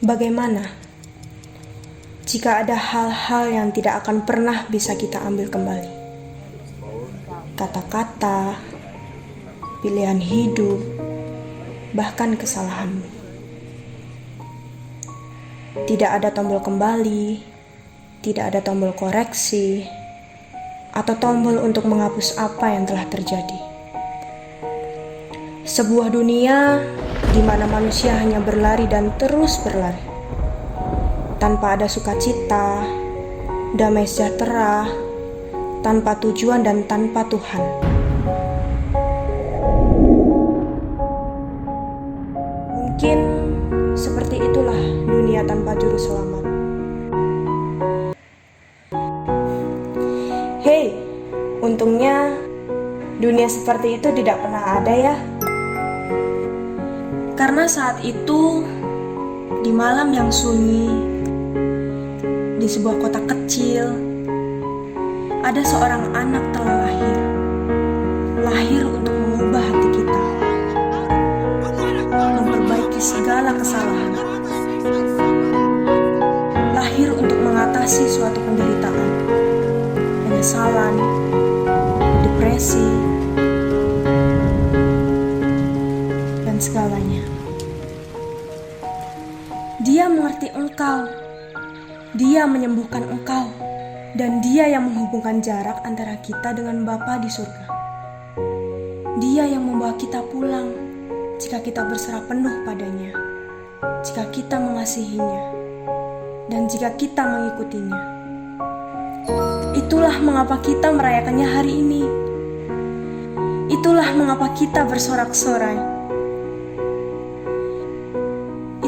Bagaimana jika ada hal-hal yang tidak akan pernah bisa kita ambil kembali? Kata-kata, pilihan hidup, bahkan kesalahanmu. Tidak ada tombol kembali, tidak ada tombol koreksi, atau tombol untuk menghapus apa yang telah terjadi. Sebuah dunia di mana manusia hanya berlari dan terus berlari, tanpa ada sukacita, damai sejahtera, tanpa tujuan dan tanpa Tuhan. Mungkin seperti itulah dunia tanpa juru selamat. Hei, untungnya dunia seperti itu tidak pernah ada ya. Karena saat itu, di malam yang sunyi, di sebuah kota kecil, ada seorang anak telah lahir. Lahir untuk mengubah hati kita, memperbaiki segala kesalahan. Lahir untuk mengatasi suatu penderitaan, penyesalan, depresi, dan segalanya. Dia mengerti engkau, dia menyembuhkan engkau, dan dia yang menghubungkan jarak antara kita dengan Bapa di surga. Dia yang membawa kita pulang jika kita berserah penuh padanya, jika kita mengasihinya, dan jika kita mengikutinya. Itulah mengapa kita merayakannya hari ini. Itulah mengapa kita bersorak-sorai.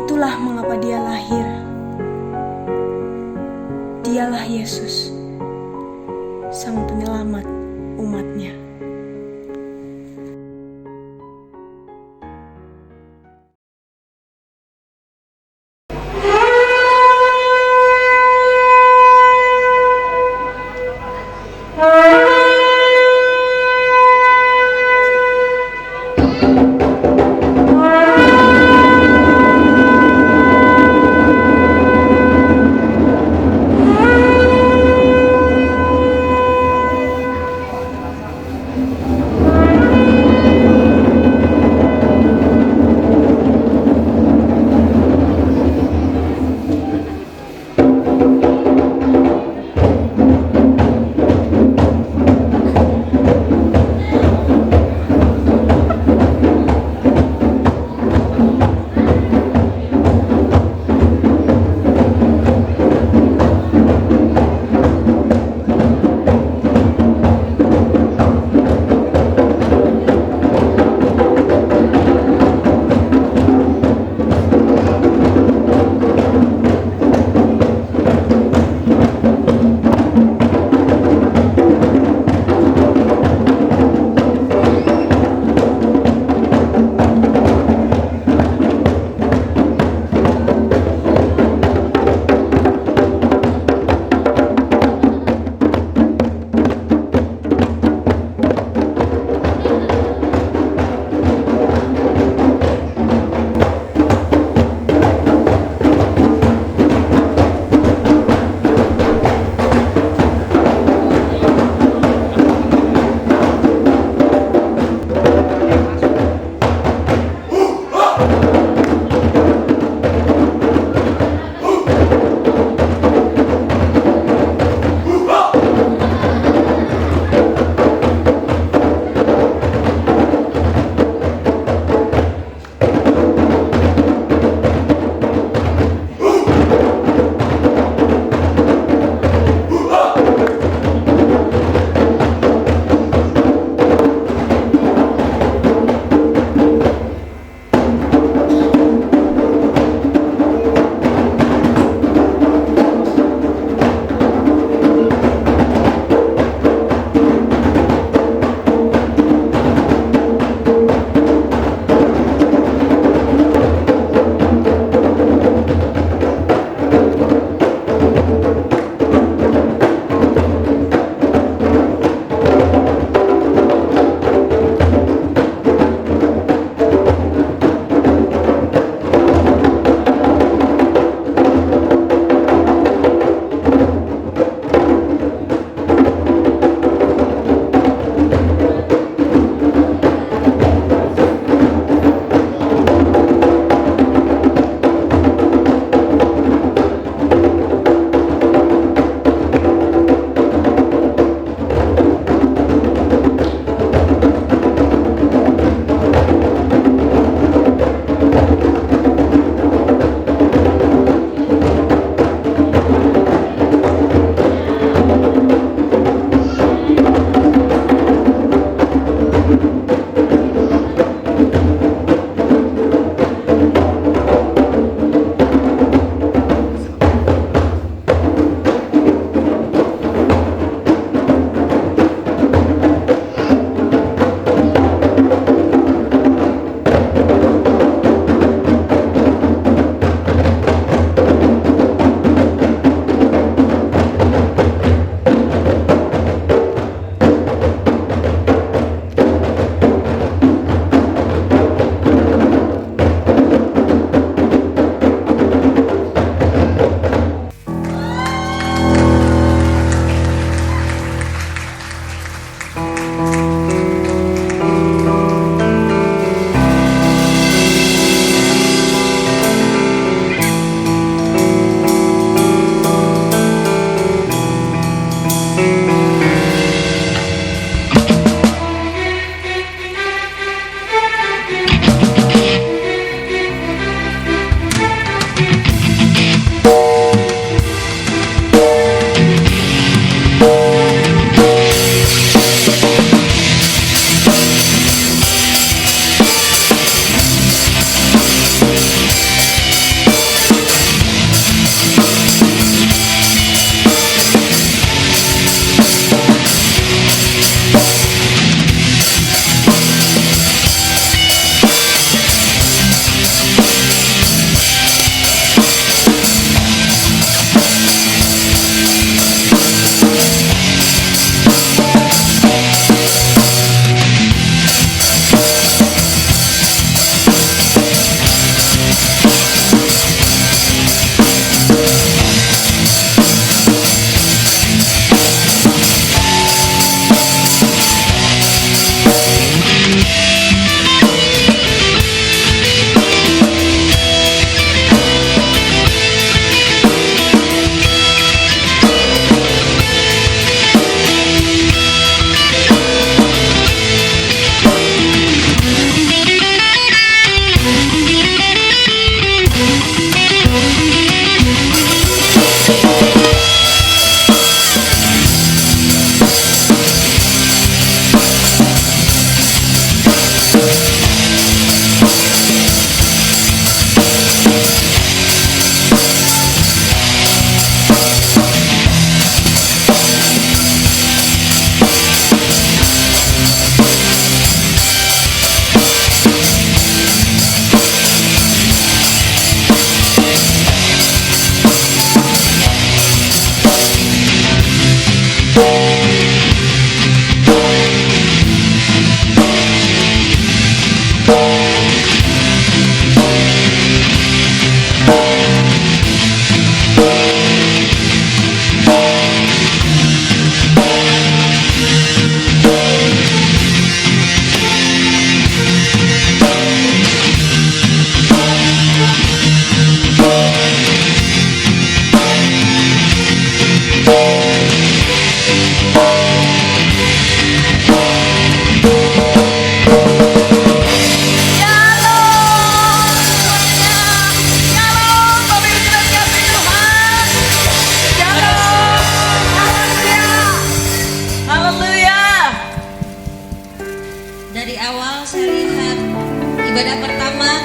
Itulah mengapa dia lahir. Dialah Yesus, Sang Penyelamat umatnya.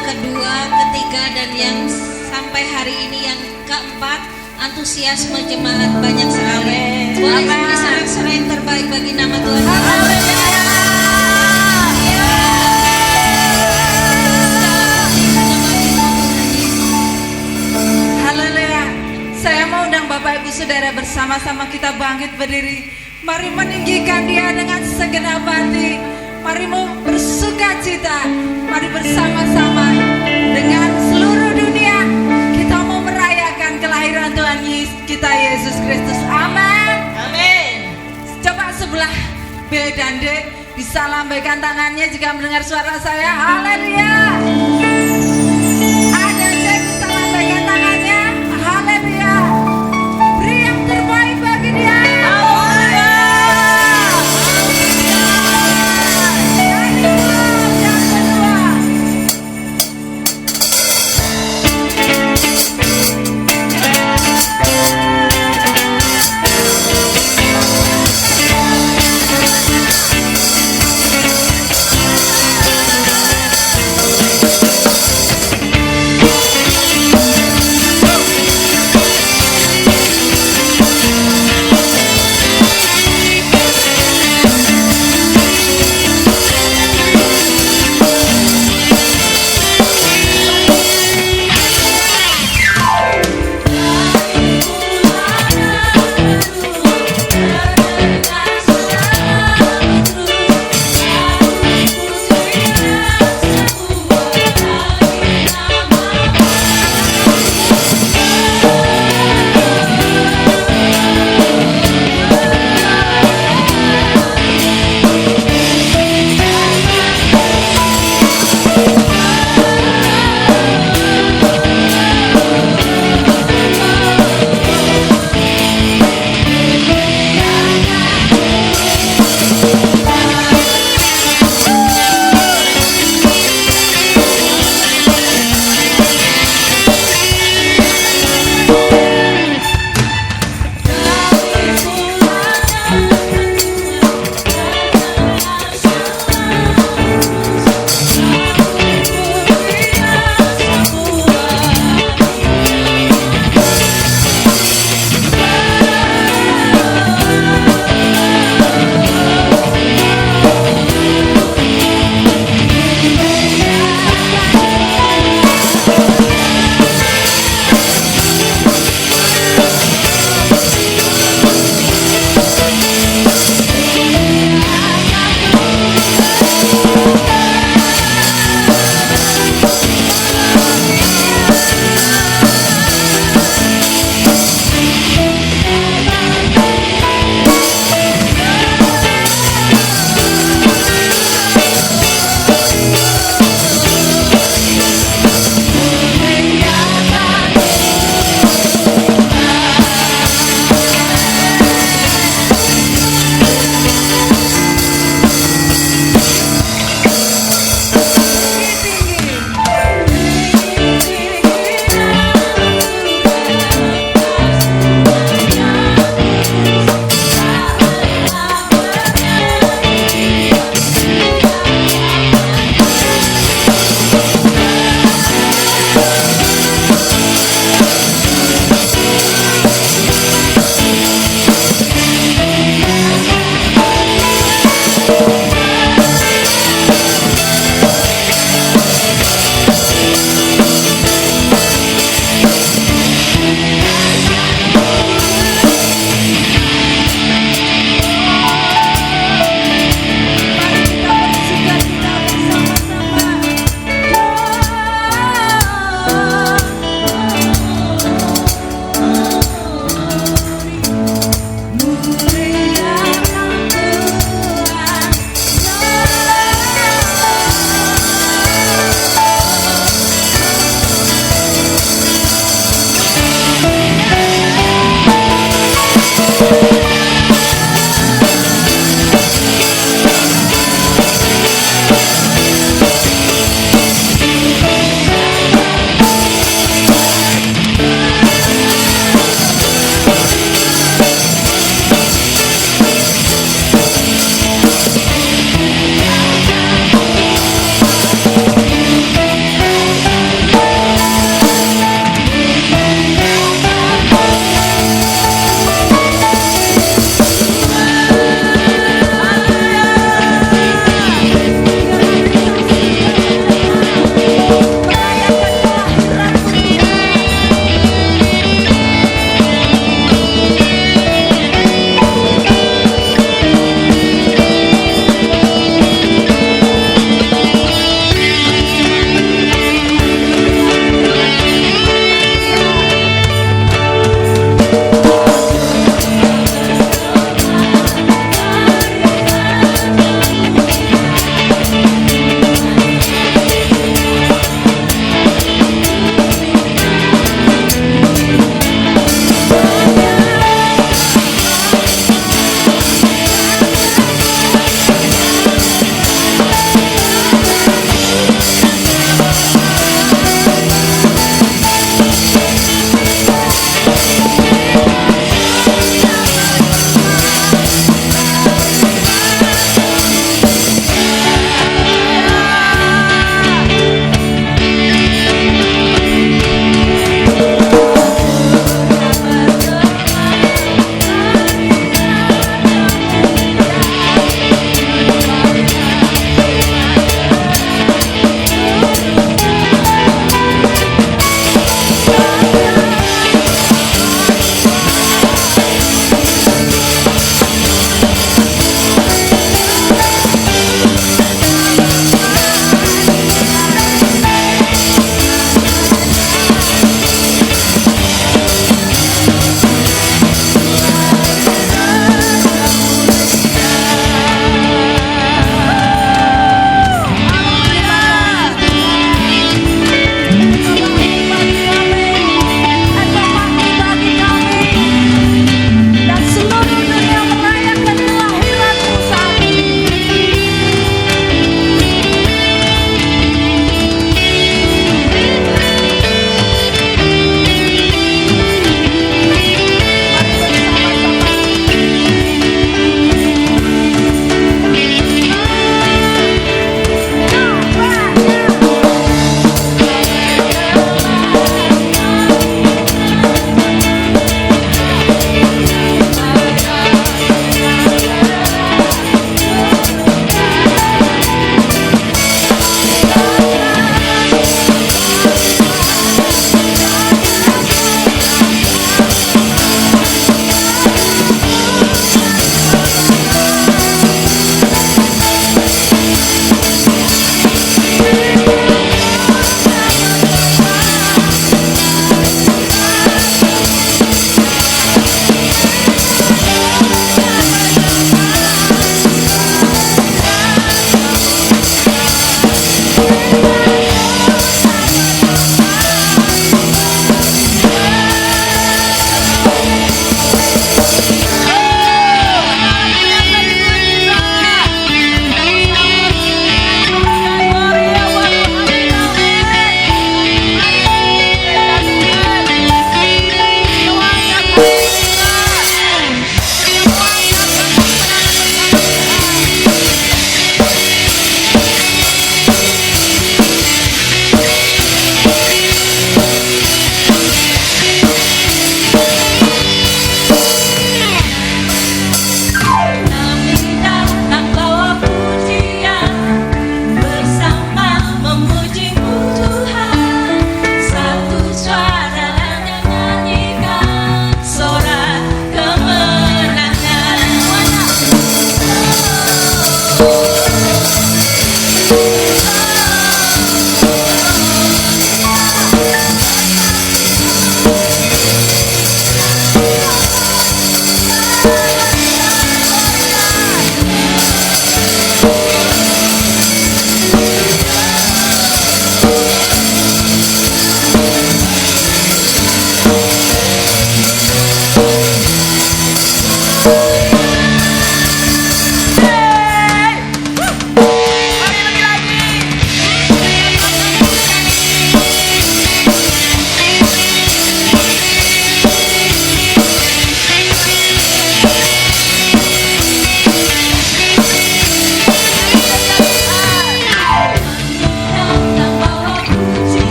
kedua, ketiga, dan yang sampai hari ini yang keempat, antusiasme jemaat banyak sekali. Boleh disorak-sorai yang terbaik bagi nama Tuhan. Haleluya. Saya mau undang Bapak Ibu Saudara bersama-sama kita bangkit berdiri. Mari meninggikan Dia dengan segenap hati. Mari bersuka cita. Mari bersama-sama dengan seluruh dunia kita mau merayakan kelahiran Tuhan kita Yesus Kristus. Amin. Amin. Coba sebelah B dan D bisa lambaikan tangannya jika mendengar suara saya. Haleluya. Ada C bisa lambaikan tangannya. Haleluya. Beri yang terbaik bagi Dia.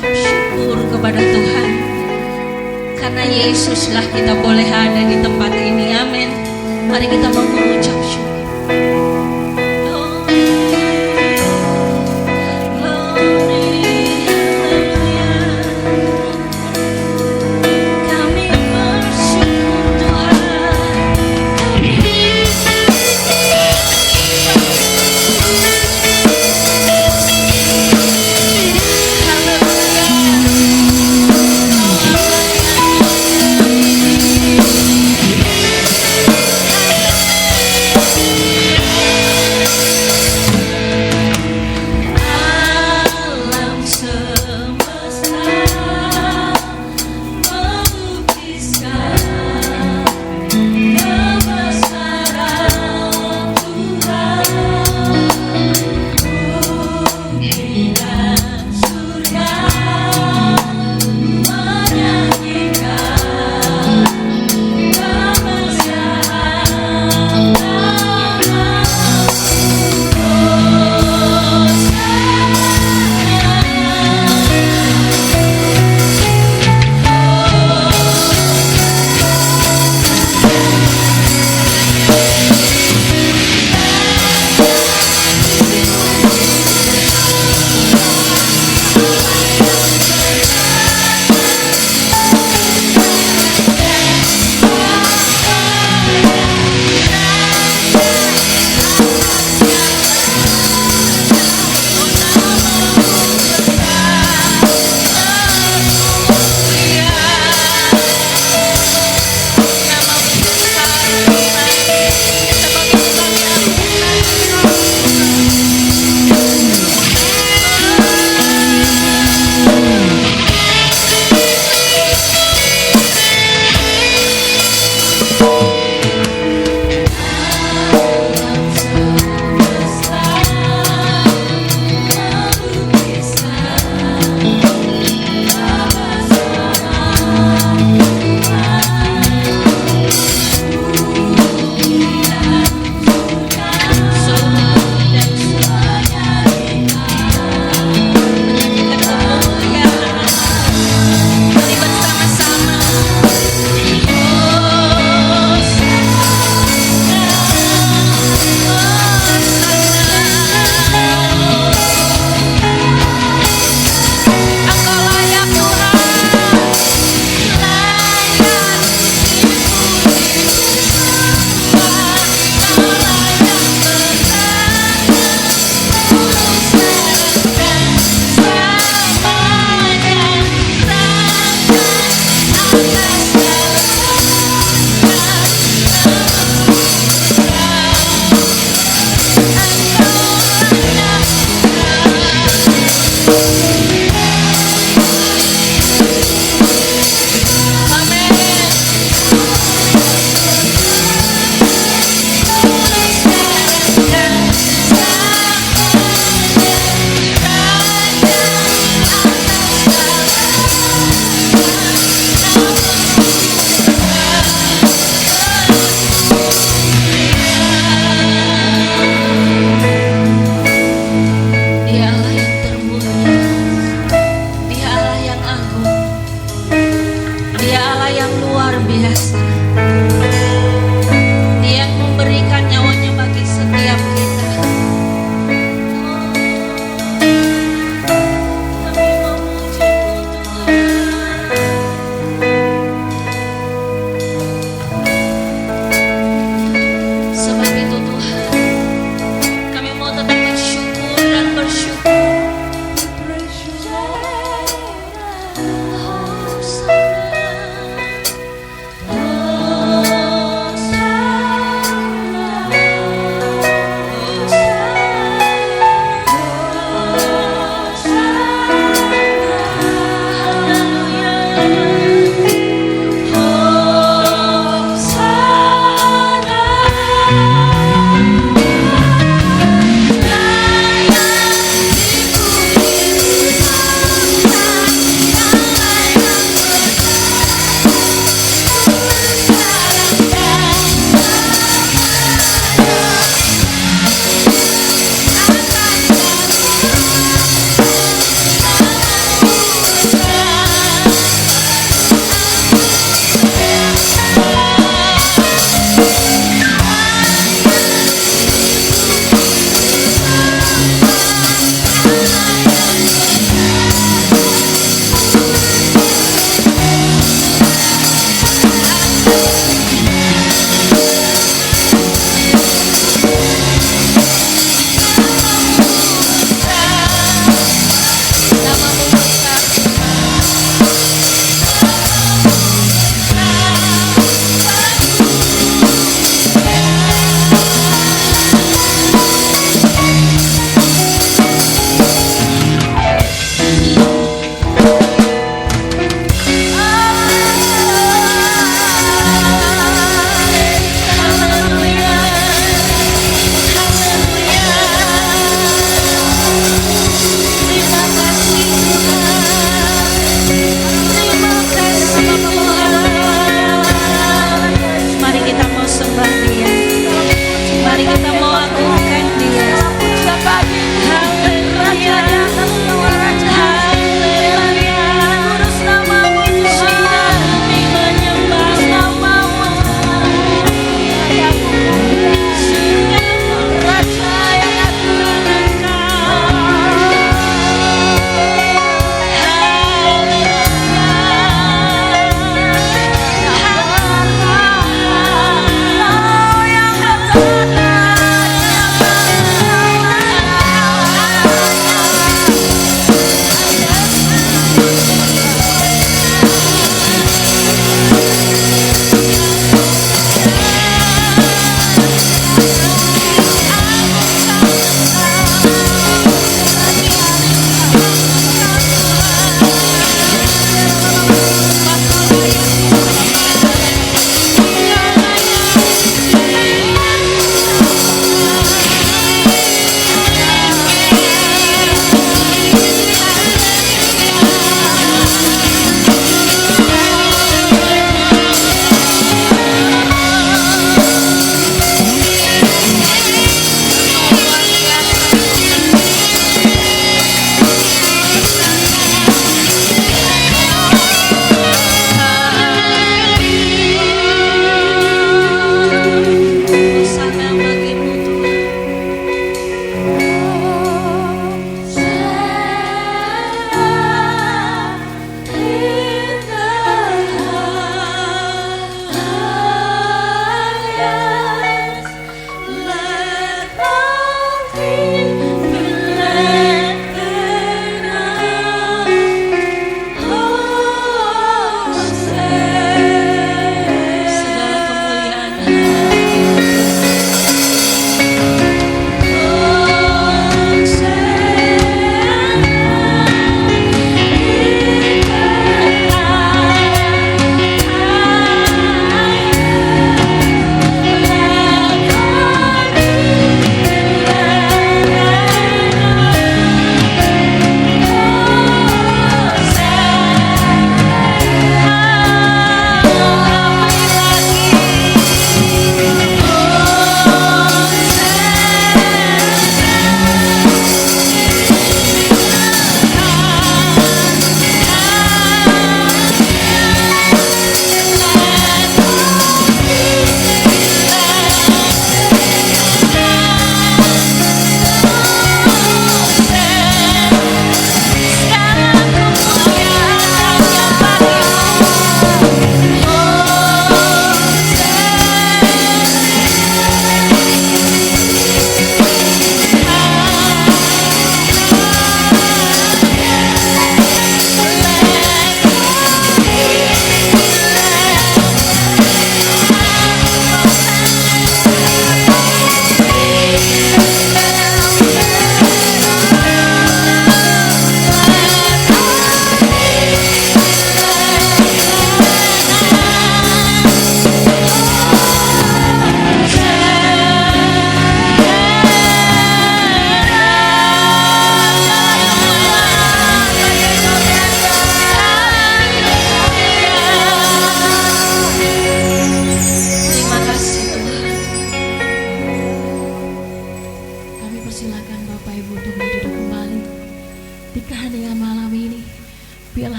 mengucap syukur kepada Tuhan. Karena Yesuslah kita boleh ada di tempat ini. Amin. Mari kita mengucap syukur.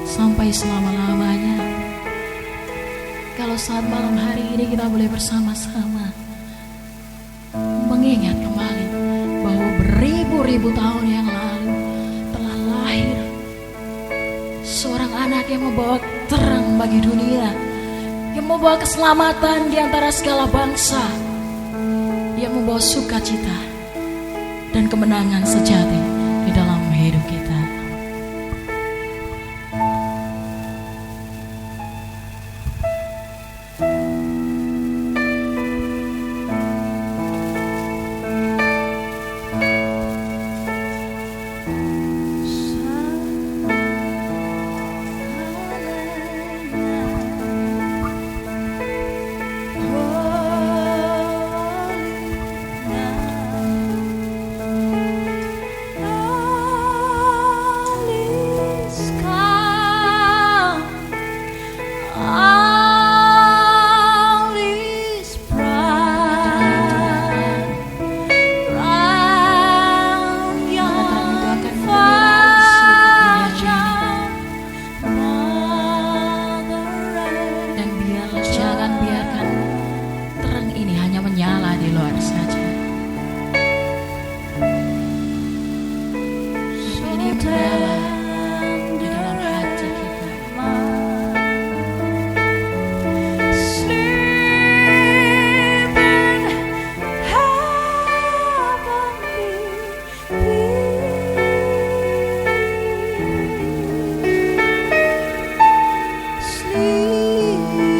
sampai selama-lamanya. Kalau saat malam hari ini kita boleh bersama-sama mengingat kembali bahwa beribu-ribu tahun yang lalu telah lahir seorang anak yang membawa terang bagi dunia, yang membawa keselamatan di antara segala bangsa, yang membawa sukacita dan kemenangan sejati di dalam hidup kita.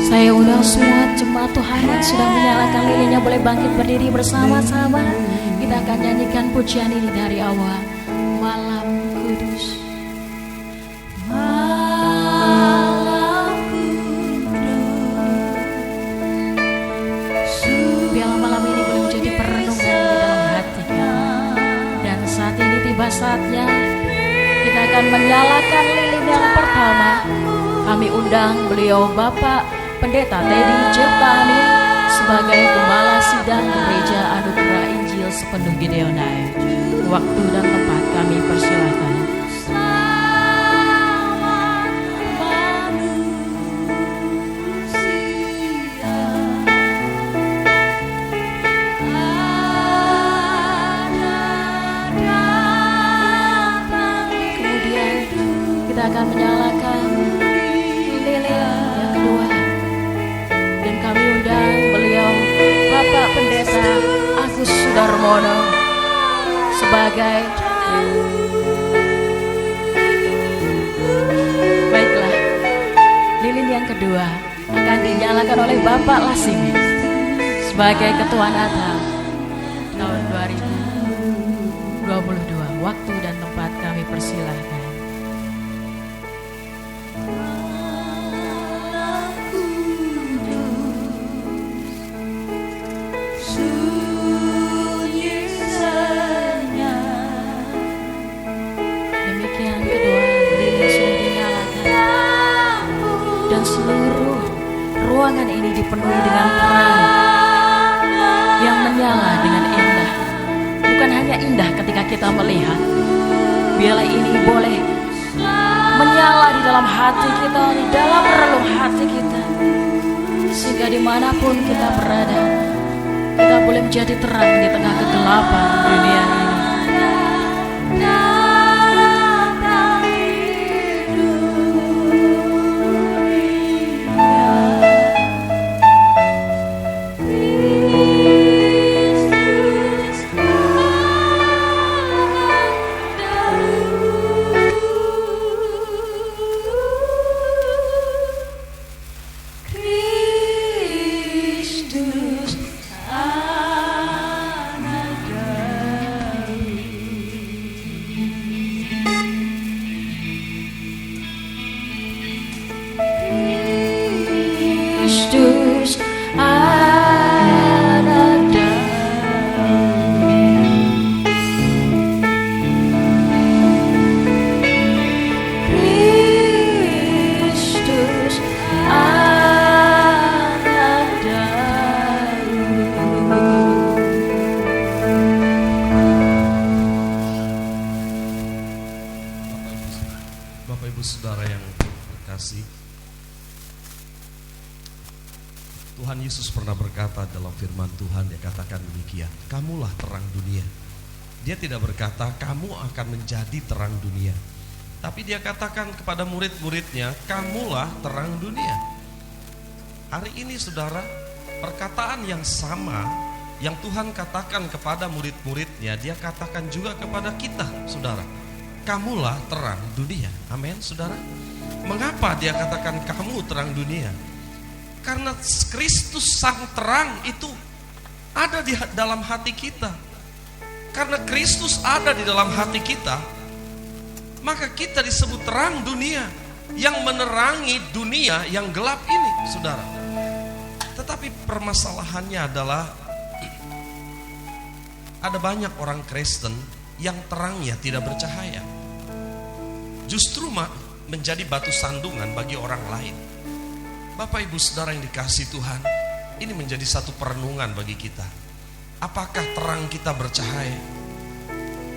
Saya undang semua jemaat Tuhan yang sudah menyalakan lilinnya boleh bangkit berdiri bersama-sama. Kita akan nyanyikan pujian ini dari awal. Malam Kudus. Malam Kudus. Biarlah malam ini boleh menjadi perenungan di dalam hati kita. Dan saat ini tiba saatnya kita akan menyalakan lilin yang pertama. Kami undang beliau Bapak Pendeta Teddy Jeptani sebagai Gembala Sidang Gereja Anugerah Injil Sepenuh Gideonai. Waktu dan tempat kami persilakan. Kemudian kita akan menyalakan lilin yang kedua. Kami undang beliau Bapak Pendeta Agus Sudarmono sebagai baiklah, lilin yang kedua akan dinyalakan oleh Bapak Lasimi sebagai Ketua Natal tahun 2022. Waktu dan tempat kami persilahkan. Seluruh ruangan ini dipenuhi dengan terang yang menyala dengan indah. Bukan hanya indah ketika kita melihat, biarlah ini boleh menyala di dalam hati kita, di dalam relung hati kita, sehingga dimanapun kita berada, kita boleh menjadi terang di tengah kegelapan dunia ini. Bapak Ibu Saudara yang terkasih, Tuhan Yesus pernah berkata dalam firman Tuhan, dia katakan demikian, kamulah terang dunia. Dia tidak berkata kamu akan menjadi terang dunia, tapi dia katakan kepada murid-muridnya, kamulah terang dunia. Hari ini saudara, perkataan yang sama yang Tuhan katakan kepada murid-muridnya, dia katakan juga kepada kita saudara, kamulah terang dunia. Amin saudara. Mengapa dia katakan kamu terang dunia? Karena Kristus sang terang itu ada di dalam hati kita. Karena Kristus ada di dalam hati kita, maka kita disebut terang dunia yang menerangi dunia yang gelap ini saudara. Tetapi permasalahannya adalah ada banyak orang Kristen yang terangnya tidak bercahaya, justru menjadi batu sandungan bagi orang lain. Bapak Ibu Saudara yang dikasihi Tuhan, ini menjadi satu perenungan bagi kita. Apakah terang kita bercahaya?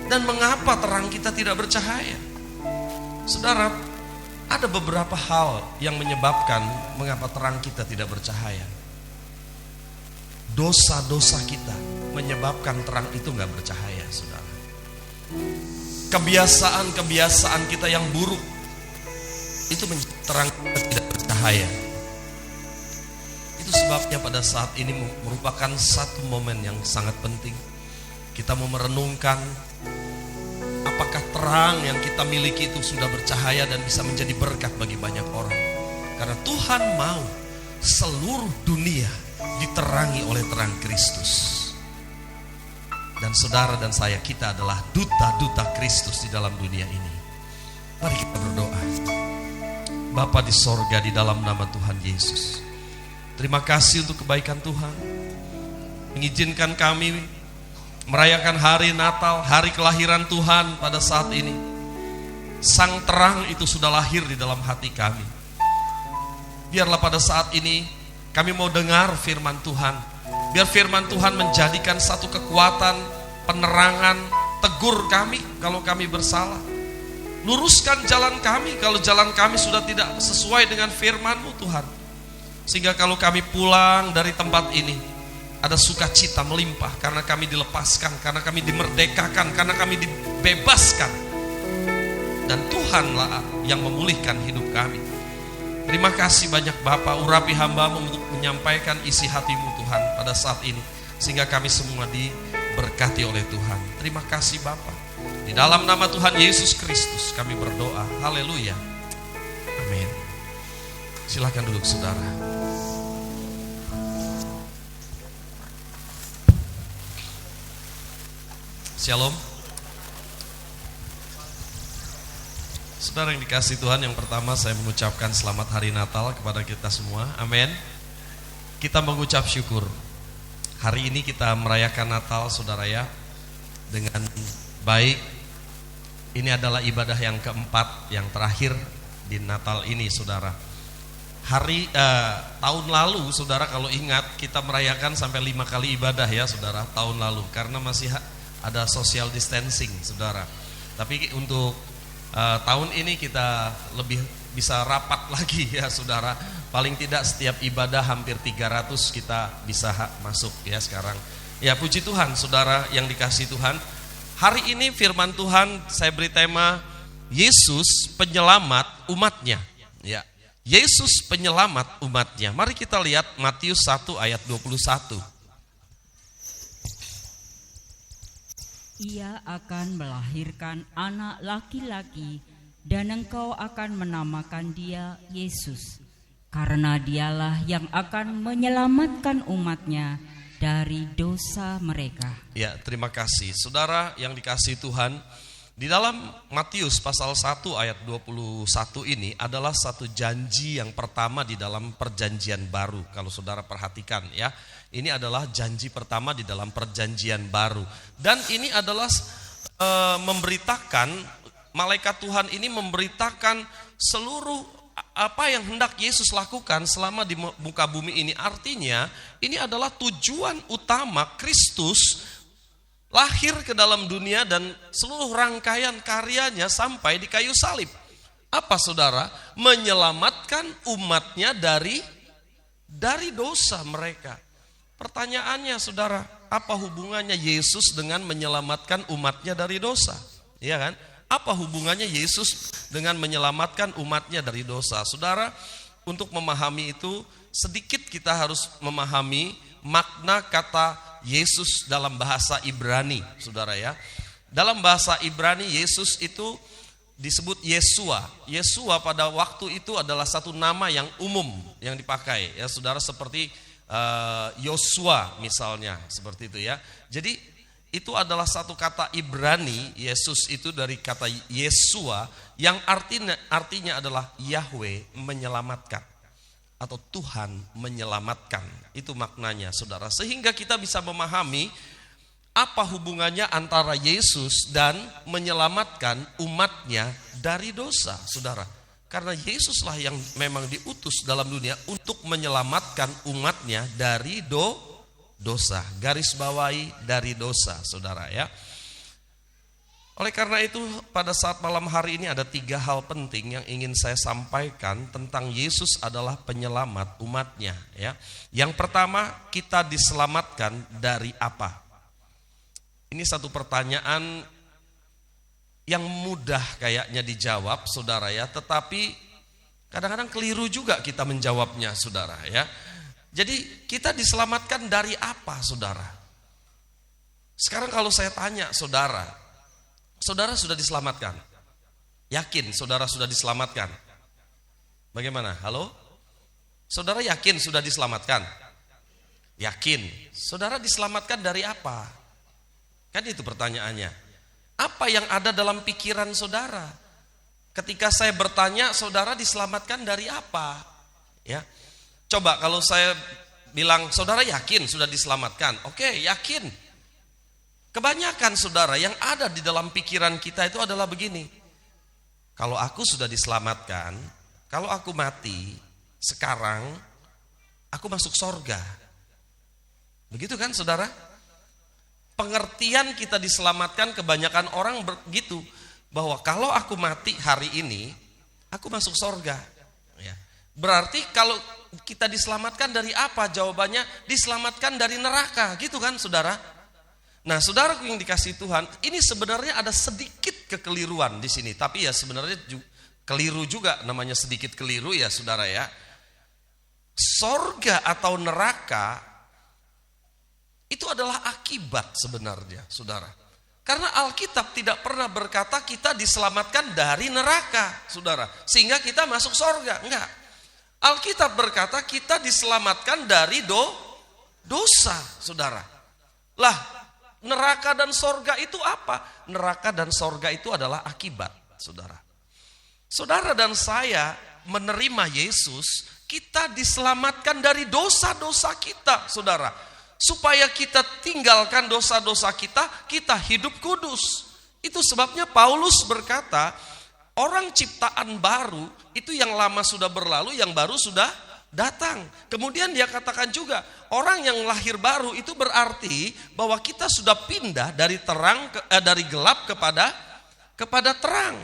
Dan mengapa terang kita tidak bercahaya? Saudara, ada beberapa hal yang menyebabkan mengapa terang kita tidak bercahaya. Dosa-dosa kita menyebabkan terang itu gak bercahaya saudara. Kebiasaan-kebiasaan kita yang buruk itu terang kita tidak bercahaya. Itu sebabnya pada saat ini merupakan satu momen yang sangat penting. Kita mau merenungkan apakah terang yang kita miliki itu sudah bercahaya dan bisa menjadi berkat bagi banyak orang. Karena Tuhan mau seluruh dunia diterangi oleh terang Kristus. Dan saudara dan saya, kita adalah duta-duta Kristus di dalam dunia ini. Mari kita berdoa. Bapa di sorga, di dalam nama Tuhan Yesus, terima kasih untuk kebaikan Tuhan, mengizinkan kami merayakan hari Natal, hari kelahiran Tuhan pada saat ini. Sang terang itu sudah lahir di dalam hati kami. Biarlah pada saat ini kami mau dengar firman Tuhan. Biar firman Tuhan menjadikan satu kekuatan, penerangan, tegur kami kalau kami bersalah. Luruskan jalan kami kalau jalan kami sudah tidak sesuai dengan firman-Mu Tuhan. Sehingga kalau kami pulang dari tempat ini, ada sukacita melimpah karena kami dilepaskan, karena kami dimerdekakan, karena kami dibebaskan. Dan Tuhanlah yang memulihkan hidup kami. Terima kasih banyak Bapa, urapi hamba-Mu untuk menyampaikan isi hati-Mu Tuhan pada saat ini, sehingga kami semua diberkati oleh Tuhan. Terima kasih Bapa. Di dalam nama Tuhan Yesus Kristus kami berdoa. Haleluya. Amin. Silakan duduk saudara. Shalom. Saudara yang dikasihi Tuhan, yang pertama saya mengucapkan selamat hari Natal kepada kita semua. Amin. Kita mengucap syukur. Hari ini kita merayakan Natal saudara ya, dengan baik. Ini adalah ibadah yang keempat, yang terakhir di Natal ini saudara. Tahun lalu saudara kalau ingat, kita merayakan sampai 5 kali ibadah ya saudara, tahun lalu. Karena masih ada social distancing saudara. Tapi untuk tahun ini kita lebih bisa rapat lagi ya saudara. Paling tidak setiap ibadah hampir 300 kita bisa masuk ya sekarang. Ya puji Tuhan saudara yang dikasihi Tuhan. Hari ini firman Tuhan saya beri tema Yesus penyelamat umatnya. Ya, Yesus penyelamat umatnya. Mari kita lihat Matius 1 ayat 21. Ia akan melahirkan anak laki-laki dan engkau akan menamakan dia Yesus, karena dialah yang akan menyelamatkan umatnya dari dosa mereka. Ya, terima kasih. Saudara yang dikasihi Tuhan, di dalam Matius pasal 1 ayat 21 ini adalah satu janji yang pertama di dalam perjanjian baru. Kalau saudara perhatikan ya, ini adalah janji pertama di dalam perjanjian baru. Dan ini adalah memberitakan, malaikat Tuhan ini memberitakan seluruh apa yang hendak Yesus lakukan selama di muka bumi ini. Artinya ini adalah tujuan utama Kristus lahir ke dalam dunia dan seluruh rangkaian karyanya sampai di kayu salib. Apa saudara? Menyelamatkan umatnya dari dosa mereka. Pertanyaannya saudara, apa hubungannya Yesus dengan menyelamatkan umatnya dari dosa? Iya kan? Apa hubungannya Yesus dengan menyelamatkan umatnya dari dosa? Saudara, untuk memahami itu sedikit kita harus memahami makna kata Yesus dalam bahasa Ibrani, saudara ya. Dalam bahasa Ibrani Yesus itu disebut Yesua. Yesua pada waktu itu adalah satu nama yang umum yang dipakai ya saudara, seperti Yosua misalnya, seperti itu ya. Jadi itu adalah satu kata Ibrani, Yesus itu dari kata Yesua yang artinya adalah Yahweh menyelamatkan atau Tuhan menyelamatkan. Itu maknanya saudara. Sehingga kita bisa memahami apa hubungannya antara Yesus dan menyelamatkan umatnya dari dosa, saudara. Karena Yesuslah yang memang diutus dalam dunia untuk menyelamatkan umatnya dari dosa. Garis bawahi dari dosa, saudara ya. Oleh karena itu pada saat malam hari ini ada 3 hal penting yang ingin saya sampaikan tentang Yesus adalah penyelamat umatnya ya. Yang pertama, kita diselamatkan dari apa? Ini satu pertanyaan yang mudah kayaknya dijawab saudara ya, tetapi kadang-kadang keliru juga kita menjawabnya saudara ya. Jadi kita diselamatkan dari apa saudara? Sekarang kalau saya tanya saudara sudah diselamatkan? Yakin saudara sudah diselamatkan? Bagaimana? Halo? Saudara yakin sudah diselamatkan? Yakin. Saudara diselamatkan dari apa? Kan itu pertanyaannya. Apa yang ada dalam pikiran saudara? Ketika saya bertanya, saudara diselamatkan dari apa? Ya. Coba kalau saya bilang, saudara yakin sudah diselamatkan? Oke, yakin. Kebanyakan saudara yang ada di dalam pikiran kita itu adalah begini. Kalau aku sudah diselamatkan, kalau aku mati, sekarang aku masuk sorga. Begitu kan saudara? Pengertian kita diselamatkan kebanyakan orang begitu, bahwa kalau aku mati hari ini, aku masuk sorga. Ya. Berarti kalau kita diselamatkan dari apa? Jawabannya diselamatkan dari neraka, gitu kan saudara? Nah saudaraku yang dikasihi Tuhan, ini sebenarnya ada sedikit kekeliruan di sini, tapi ya sebenarnya keliru juga, namanya sedikit keliru ya saudara ya. Sorga atau neraka itu adalah akibat sebenarnya, saudara. Karena Alkitab tidak pernah berkata kita diselamatkan dari neraka, saudara, sehingga kita masuk sorga. Enggak. Alkitab berkata kita diselamatkan dari dosa, saudara. Lah, neraka dan sorga itu apa? Neraka dan sorga itu adalah akibat, saudara. Saudara dan saya menerima Yesus, kita diselamatkan dari dosa-dosa kita, saudara. Supaya kita tinggalkan dosa-dosa kita, kita hidup kudus. Itu sebabnya Paulus berkata, orang ciptaan baru itu yang lama sudah berlalu, yang baru sudah datang. Kemudian dia katakan juga, orang yang lahir baru itu berarti bahwa kita sudah pindah dari dari gelap kepada terang.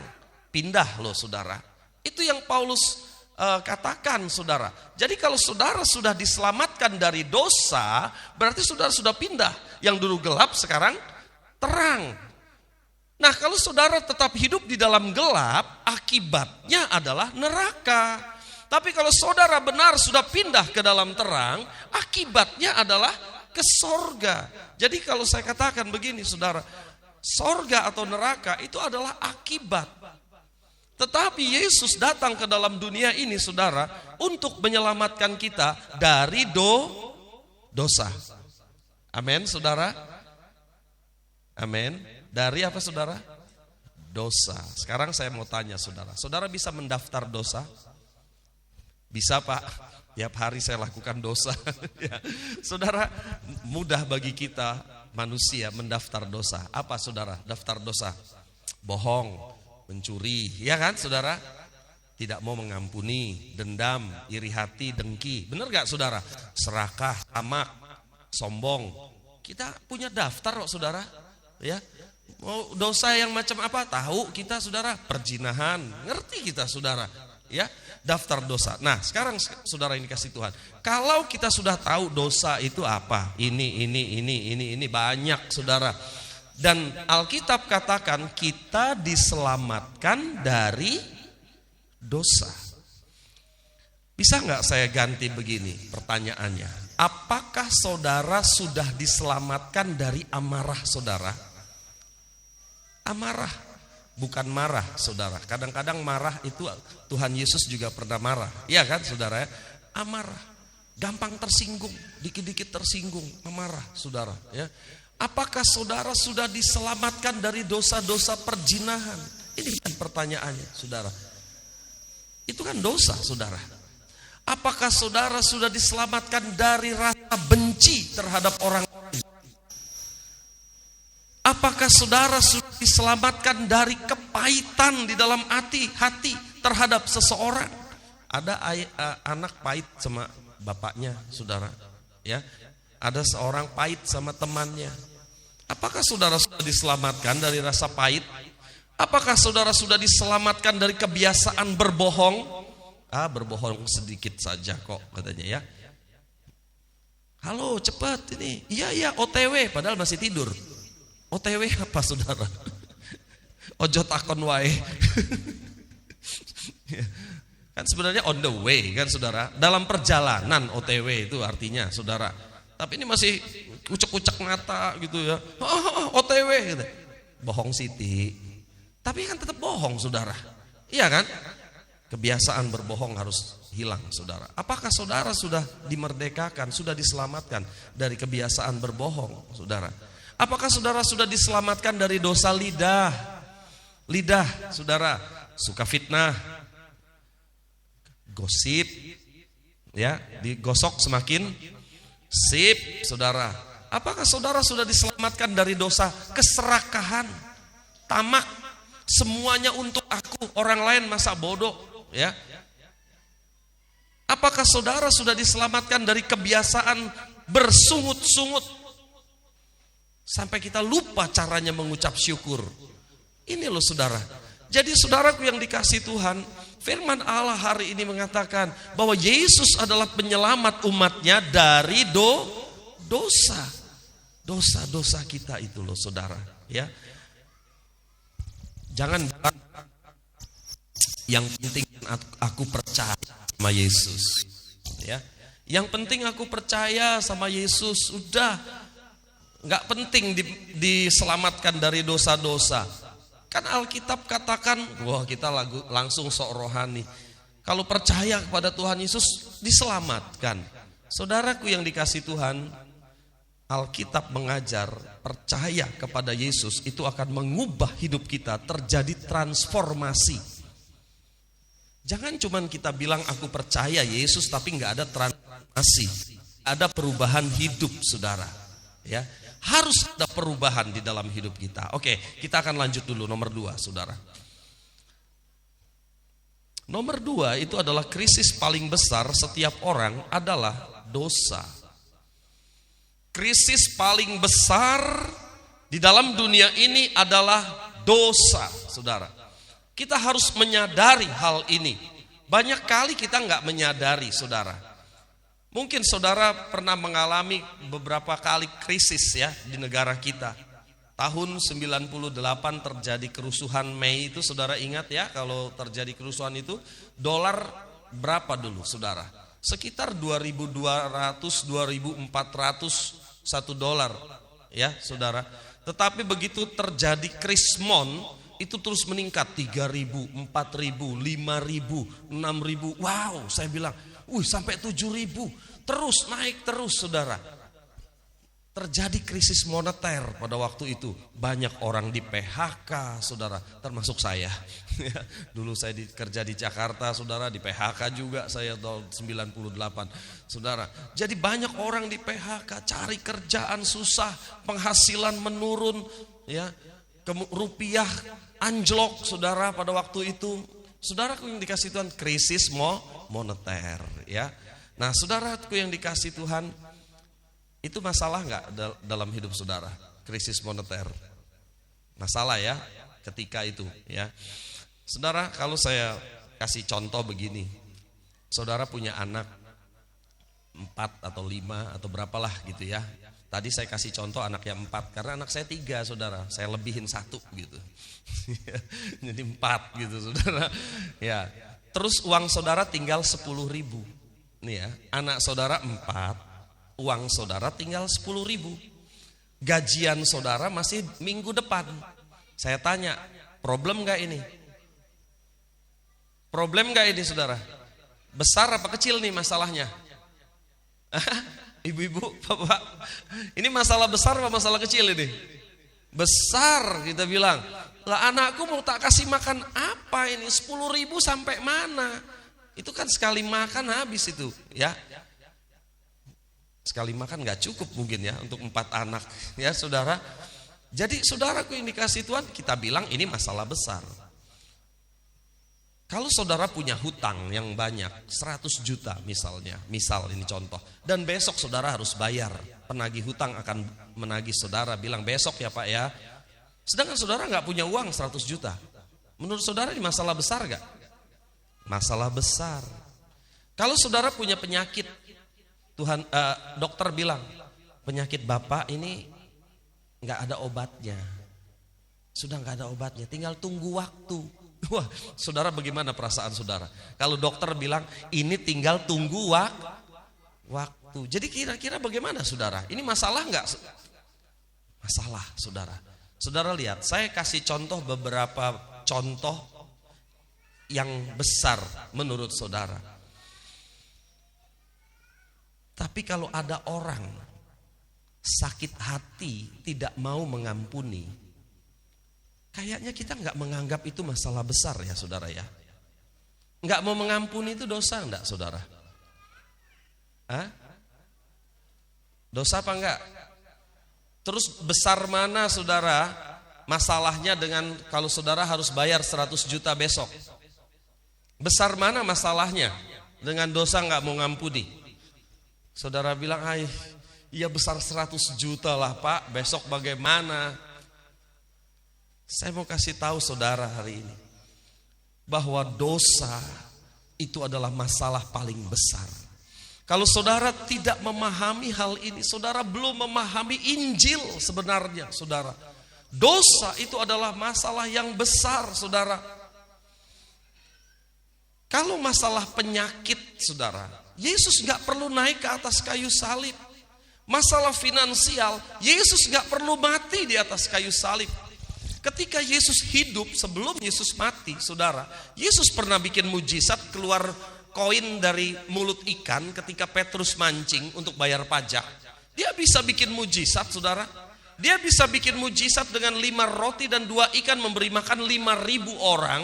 Pindah loh saudara. Itu yang Paulus katakan saudara. Jadi kalau saudara sudah diselamatkan dari dosa, berarti saudara sudah pindah. Yang dulu gelap sekarang terang. Nah kalau saudara tetap hidup di dalam gelap, akibatnya adalah neraka. Tapi kalau saudara benar sudah pindah ke dalam terang, akibatnya adalah ke sorga. Jadi kalau saya katakan begini saudara, sorga atau neraka itu adalah akibat. Tetapi Yesus datang ke dalam dunia ini saudara untuk menyelamatkan kita dari dosa. Amin saudara. Amin. Dari apa saudara? Dosa. Sekarang saya mau tanya saudara. Saudara bisa mendaftar dosa? Bisa Pak. Tiap hari saya lakukan dosa. Ya. Saudara, mudah bagi kita manusia mendaftar dosa. Apa saudara? Daftar dosa. Bohong. Mencuri, ya kan saudara? Tidak mau mengampuni, dendam, iri hati, dengki. Benar gak saudara? Serakah, tamak, sombong. Kita punya daftar kok saudara. Ya, Mau dosa yang macam apa? Tahu kita saudara, perzinahan, ngerti kita saudara, ya, daftar dosa. Nah, sekarang saudara ini kasih Tuhan. Kalau kita sudah tahu dosa itu apa? Ini banyak saudara. Dan Alkitab katakan kita diselamatkan dari dosa. Bisa nggak saya ganti begini pertanyaannya? Apakah saudara sudah diselamatkan dari amarah saudara? Amarah, bukan marah saudara. Kadang-kadang marah itu Tuhan Yesus juga pernah marah. Iya kan saudara ya? Amarah, gampang tersinggung, dikit-dikit tersinggung, amarah saudara ya. Apakah saudara sudah diselamatkan dari dosa-dosa perzinahan? Ini kan pertanyaannya saudara. Itu kan dosa saudara. Apakah saudara sudah diselamatkan dari rasa benci terhadap orang lain? Apakah saudara sudah diselamatkan dari kepahitan di dalam hati terhadap seseorang? Ada anak pahit sama bapaknya, saudara. Ya, ada seorang pahit sama temannya. Apakah saudara sudah diselamatkan dari rasa pahit? Apakah saudara sudah diselamatkan dari kebiasaan berbohong? Berbohong sedikit saja kok katanya ya. Halo, cepat ini. Iya, OTW, padahal masih tidur. OTW apa saudara? Ojo takon wae. Kan sebenarnya on the way kan saudara. Dalam perjalanan OTW itu artinya saudara. Tapi ini masih ucek-ucek mata gitu ya. OTW gitu. Bohong Siti. Tapi kan tetap bohong saudara. Iya kan? Kebiasaan berbohong harus hilang saudara. Apakah saudara sudah dimerdekakan, sudah diselamatkan dari kebiasaan berbohong saudara? Apakah saudara sudah diselamatkan dari dosa lidah? Lidah, saudara, suka fitnah, gosip, ya, digosok semakin sip, saudara. Apakah saudara sudah diselamatkan dari dosa keserakahan, tamak, semuanya untuk aku, orang lain masa bodoh, ya? Apakah saudara sudah diselamatkan dari kebiasaan bersungut-sungut? Sampai kita lupa caranya mengucap syukur. Ini loh saudara. Jadi saudaraku yang dikasih Tuhan, firman Allah hari ini mengatakan bahwa Yesus adalah penyelamat umatnya dari dosa. Dosa-dosa kita itu loh saudara. Ya. Jangan bilang yang penting aku percaya sama Yesus. Ya. Yang penting aku percaya sama Yesus, udah. Nggak penting diselamatkan dari dosa-dosa. Kan Alkitab katakan, wah kita langsung sok rohani. Kalau percaya kepada Tuhan Yesus diselamatkan. Saudaraku yang dikasih Tuhan, Alkitab mengajar percaya kepada Yesus itu akan mengubah hidup kita, terjadi transformasi. Jangan cuman kita bilang aku percaya Yesus tapi nggak ada transformasi, ada perubahan hidup saudara. Ya. Harus ada perubahan di dalam hidup kita. Oke, kita akan lanjut dulu nomor 2 saudara. Nomor 2 itu adalah krisis paling besar setiap orang adalah dosa. Krisis paling besar di dalam dunia ini adalah dosa saudara. Kita harus menyadari hal ini. Banyak kali kita nggak menyadari saudara. Mungkin saudara pernah mengalami beberapa kali krisis ya di negara kita. Tahun 98 terjadi kerusuhan Mei itu saudara ingat ya, kalau terjadi kerusuhan itu dolar berapa dulu saudara? Sekitar 2.200, 2.400 1 dolar ya saudara. Tetapi begitu terjadi krismon itu terus meningkat 3.000, 4.000, 5.000, 6.000. Wow, saya bilang sampai 7.000, terus naik terus saudara. Terjadi krisis moneter pada waktu itu. Banyak orang di PHK saudara, termasuk saya. Dulu saya kerja di Jakarta saudara, di PHK juga saya tahun 98 saudara. Jadi banyak orang di PHK, cari kerjaan susah, penghasilan menurun ya. Rupiah anjlok saudara pada waktu itu. Saudaraku yang dikasih Tuhan, krisis moneter ya. Nah saudaraku yang dikasih Tuhan, itu masalah nggak dalam hidup saudara? Krisis moneter Masalah ya ketika itu ya. Saudara, kalau saya kasih contoh begini. Saudara punya anak 4 atau 5 atau berapalah gitu ya. Tadi saya kasih contoh anak yang 4 karena anak saya 3 saudara. Saya lebihin 1 gitu. Jadi 4 gitu saudara. Ya. Terus uang saudara tinggal 10.000. Nih ya, anak saudara 4, uang saudara tinggal 10.000. Gajian saudara masih minggu depan. Saya tanya, problem gak ini? Problem gak ini saudara? Besar apa kecil nih masalahnya? Ibu-ibu, bapak, ini masalah besar apa masalah kecil ini? Besar kita bilang. Lah anakku mau tak kasih makan apa ini? 10.000 sampai mana? Itu kan sekali makan habis itu ya. Sekali makan gak cukup mungkin ya untuk 4 anak ya saudara. Jadi saudaraku yang dikasih Tuhan, kita bilang ini masalah besar. Kalau saudara punya hutang yang banyak 100 juta misalnya, misal ini contoh, dan besok saudara harus bayar, penagih hutang akan menagih saudara, bilang besok ya Pak ya. Sedangkan saudara gak punya uang 100 juta. Menurut saudara ini masalah besar gak? Masalah besar. Kalau saudara punya penyakit, Tuhan dokter bilang penyakit bapak ini nggak ada obatnya, sudah nggak ada obatnya, tinggal tunggu waktu. Wah, saudara bagaimana perasaan saudara? Kalau dokter bilang ini tinggal tunggu waktu. Jadi kira-kira bagaimana saudara? Ini masalah nggak? Masalah saudara. Saudara lihat, saya kasih contoh beberapa contoh yang besar menurut saudara. Tapi kalau ada orang sakit hati tidak mau mengampuni, kayaknya kita nggak menganggap itu masalah besar ya saudara ya. Nggak mau mengampuni itu dosa enggak saudara? Hah? Dosa apa enggak? Terus besar mana saudara masalahnya dengan kalau saudara harus bayar 100 juta besok? Besar mana masalahnya dengan dosa nggak mau ngampuni? Saudara bilang, iya besar 100 juta lah Pak, besok bagaimana? Saya mau kasih tahu saudara hari ini, bahwa dosa itu adalah masalah paling besar. Kalau saudara tidak memahami hal ini, saudara belum memahami Injil sebenarnya saudara. Dosa itu adalah masalah yang besar saudara. Kalau masalah penyakit saudara, Yesus gak perlu naik ke atas kayu salib. Masalah finansial, Yesus gak perlu mati di atas kayu salib. Ketika Yesus hidup, sebelum Yesus mati, saudara, Yesus pernah bikin mujizat keluar koin dari mulut ikan ketika Petrus mancing untuk bayar pajak. Dia bisa bikin mujizat, saudara. Dia bisa bikin mujizat dengan 5 roti dan 2 ikan memberi makan 5.000 orang.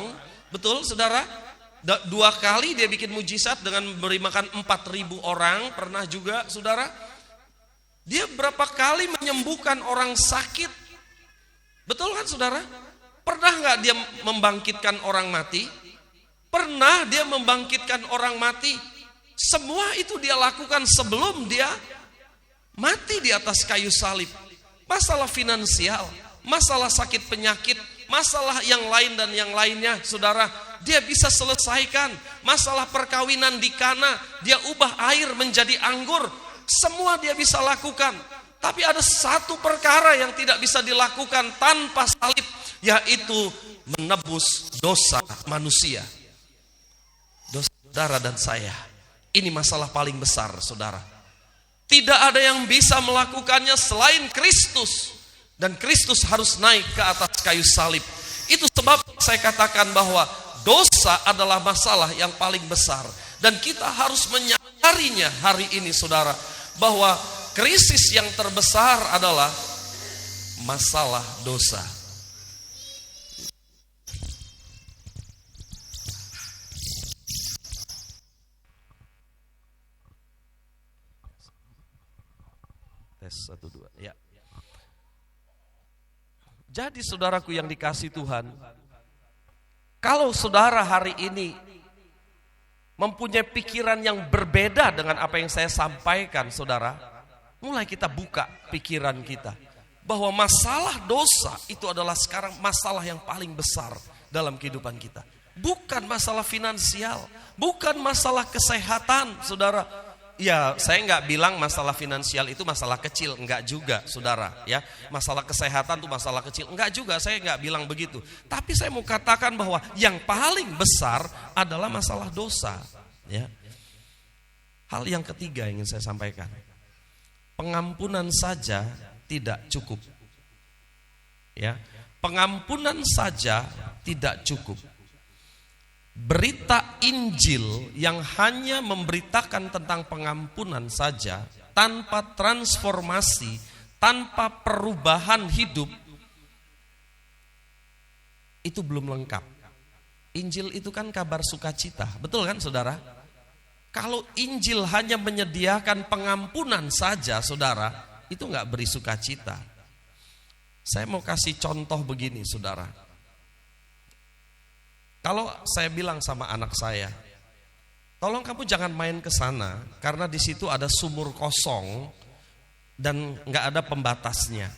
Betul, saudara? 2 kali dia bikin mujizat dengan memberi makan 4.000 orang. Pernah juga saudara, dia berapa kali menyembuhkan orang sakit. Betul kan saudara? Pernah gak dia membangkitkan orang mati? Pernah dia membangkitkan orang mati. Semua itu dia lakukan sebelum dia mati di atas kayu salib. Masalah finansial, masalah sakit penyakit, masalah yang lain dan yang lainnya saudara, dia bisa selesaikan. Masalah perkawinan di Kana, dia ubah air menjadi anggur. Semua dia bisa lakukan. Tapi ada satu perkara yang tidak bisa dilakukan tanpa salib, yaitu menebus dosa manusia. Dosa saudara dan saya. Ini masalah paling besar saudara. Tidak ada yang bisa melakukannya selain Kristus. Dan Kristus harus naik ke atas kayu salib. Itu sebab saya katakan bahwa dosa adalah masalah yang paling besar. Dan kita harus menyadarinya hari ini saudara, bahwa krisis yang terbesar adalah masalah dosa. Tes 1, 2 ya. Jadi saudaraku yang dikasih Tuhan, kalau saudara hari ini mempunyai pikiran yang berbeda dengan apa yang saya sampaikan saudara, mulai kita buka pikiran kita. bahwa masalah dosa itu adalah sekarang masalah yang paling besar dalam kehidupan kita. Bukan masalah finansial, bukan masalah kesehatan, saudara. Ya, saya nggak bilang masalah finansial itu masalah kecil, enggak juga, saudara. Ya, masalah kesehatan itu masalah kecil, enggak juga. Saya nggak bilang begitu. Tapi saya mau katakan bahwa yang paling besar adalah masalah dosa. Ya. Hal yang ketiga yang ingin saya sampaikan, pengampunan saja tidak cukup. Ya, pengampunan saja tidak cukup. Berita Injil yang hanya memberitakan tentang pengampunan saja, tanpa transformasi, tanpa perubahan hidup, itu belum lengkap. Injil itu kan kabar sukacita, betul kan saudara? Kalau Injil hanya menyediakan pengampunan saja, saudara, itu nggak beri sukacita. Saya mau kasih contoh begini, saudara. Kalau saya bilang sama anak saya, tolong kamu jangan main ke sana karena di situ ada sumur kosong dan nggak ada pembatasnya.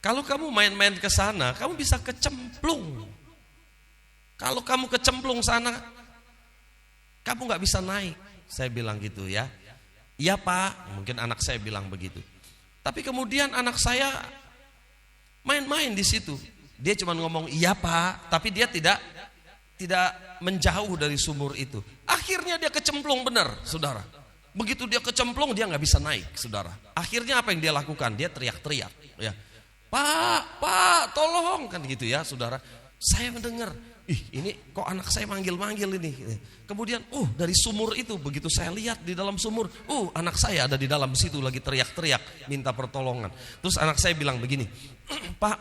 Kalau kamu main-main ke sana, kamu bisa kecemplung. Kalau kamu kecemplung sana, kamu nggak bisa naik. Saya bilang gitu ya. Iya Pak, mungkin anak saya bilang begitu. Tapi kemudian anak saya main-main di situ. Dia cuma ngomong iya Pak, tapi dia tidak menjauh dari sumur itu. Akhirnya dia kecemplung benar, saudara. Begitu dia kecemplung, dia nggak bisa naik, saudara. Akhirnya apa yang dia lakukan? Dia teriak-teriak, ya. Pak, tolong, kan gitu ya, saudara. Saya mendengar, ini kok anak saya manggil-manggil ini. Kemudian, dari sumur itu, begitu saya lihat di dalam sumur, anak saya ada di dalam situ lagi teriak-teriak, minta pertolongan. Terus anak saya bilang begini, Pak,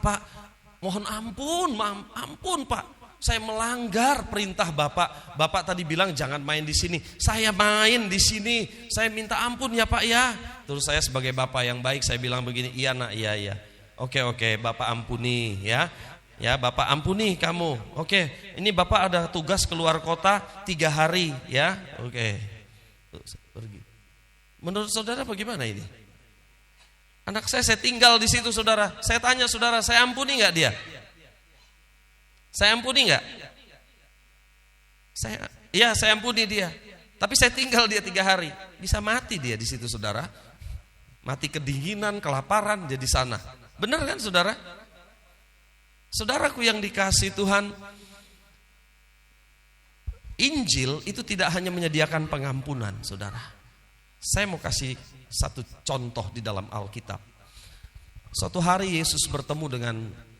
mohon ampun Pak. Saya melanggar perintah Bapak. Bapak tadi bilang jangan main di sini. Saya main di sini. Saya minta ampun ya Pak ya. Terus saya sebagai bapak yang baik saya bilang begini, iya nak, iya. Oke, Bapak ampuni ya. Ya Bapak ampuni kamu. Oke, ini Bapak ada tugas keluar kota 3 hari ya. Oke. Pergi. Menurut saudara bagaimana ini? Anak saya tinggal di situ saudara. Saya tanya saudara, saya ampuni nggak dia? Saya ampuni enggak? Saya ampuni dia. Tapi saya tinggal dia 3 hari. Bisa mati dia di situ saudara. Mati kedinginan, kelaparan dia di sana. Benar kan saudara? Saudaraku yang dikasihi Tuhan, Injil itu tidak hanya menyediakan pengampunan, saudara. Saya mau kasih satu contoh di dalam Alkitab. Suatu hari Yesus bertemu dengan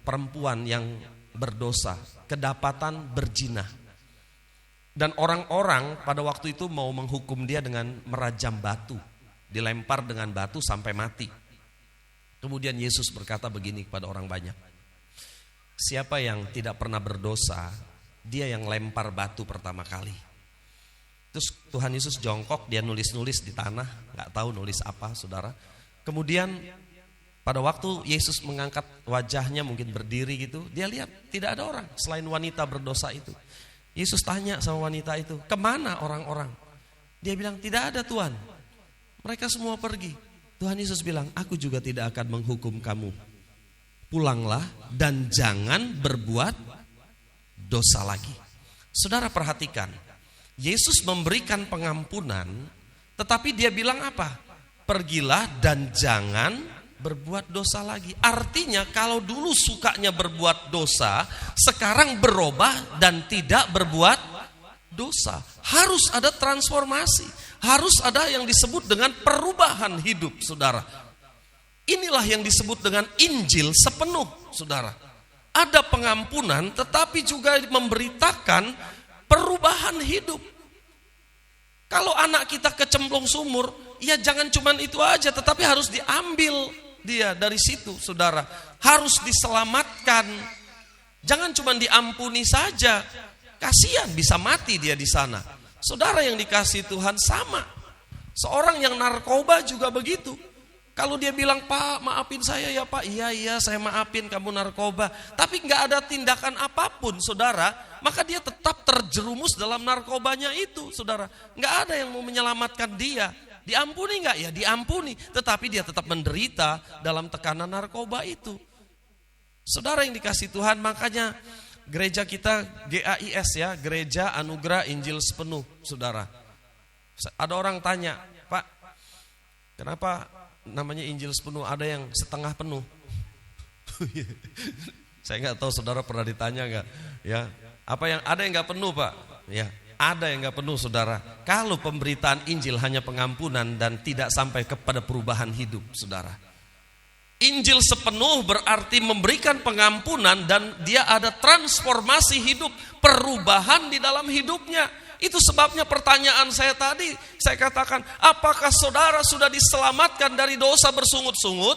perempuan yang berdosa, kedapatan berzina. Dan orang-orang pada waktu itu mau menghukum dia dengan merajam batu, dilempar dengan batu sampai mati. Kemudian Yesus berkata begini kepada orang banyak, siapa yang tidak pernah berdosa, dia yang lempar batu pertama kali. Terus Tuhan Yesus jongkok, dia nulis-nulis di tanah, gak tahu nulis apa saudara. Kemudian pada waktu Yesus mengangkat wajahnya mungkin berdiri gitu, dia lihat tidak ada orang selain wanita berdosa itu. Yesus tanya sama wanita itu, kemana orang-orang? Dia bilang, tidak ada Tuhan, mereka semua pergi. Tuhan Yesus bilang, aku juga tidak akan menghukum kamu. Pulanglah dan jangan berbuat dosa lagi. Saudara perhatikan, Yesus memberikan pengampunan, tetapi dia bilang apa? Pergilah dan jangan berbuat dosa lagi. Artinya kalau dulu sukanya berbuat dosa, sekarang berubah dan tidak berbuat dosa. Harus ada transformasi, harus ada yang disebut dengan perubahan hidup, saudara. Inilah yang disebut dengan Injil sepenuh, saudara. Ada pengampunan tetapi juga memberitakan perubahan hidup. Kalau anak kita kecemplung sumur, ya jangan cuman itu aja, tetapi harus diambil dia dari situ, saudara. Harus diselamatkan. Jangan cuma diampuni saja. Kasihan bisa mati dia di sana. Saudara yang dikasihi Tuhan sama. Seorang yang narkoba juga begitu. Kalau dia bilang, Pak maafin saya ya Pak. Iya saya maafin kamu narkoba. Tapi gak ada tindakan apapun saudara. Maka dia tetap terjerumus dalam narkobanya itu saudara. Gak ada yang mau menyelamatkan dia. Diampuni nggak? Ya diampuni. Tetapi dia tetap menderita dalam tekanan narkoba itu. Saudara yang dikasih Tuhan, makanya gereja kita GAIS ya, Gereja Anugerah Injil Sepenuh, saudara. Ada orang tanya, Pak, kenapa namanya Injil Sepenuh, ada yang setengah penuh? Saya nggak tahu saudara pernah ditanya nggak? Ya, apa yang ada yang nggak penuh, Pak? Ya, ada yang nggak penuh, saudara. Kalau pemberitaan Injil hanya pengampunan dan tidak sampai kepada perubahan hidup, saudara. Injil sepenuh berarti memberikan pengampunan dan dia ada transformasi hidup, perubahan di dalam hidupnya. Itu sebabnya pertanyaan saya tadi, saya katakan, apakah saudara sudah diselamatkan dari dosa bersungut-sungut?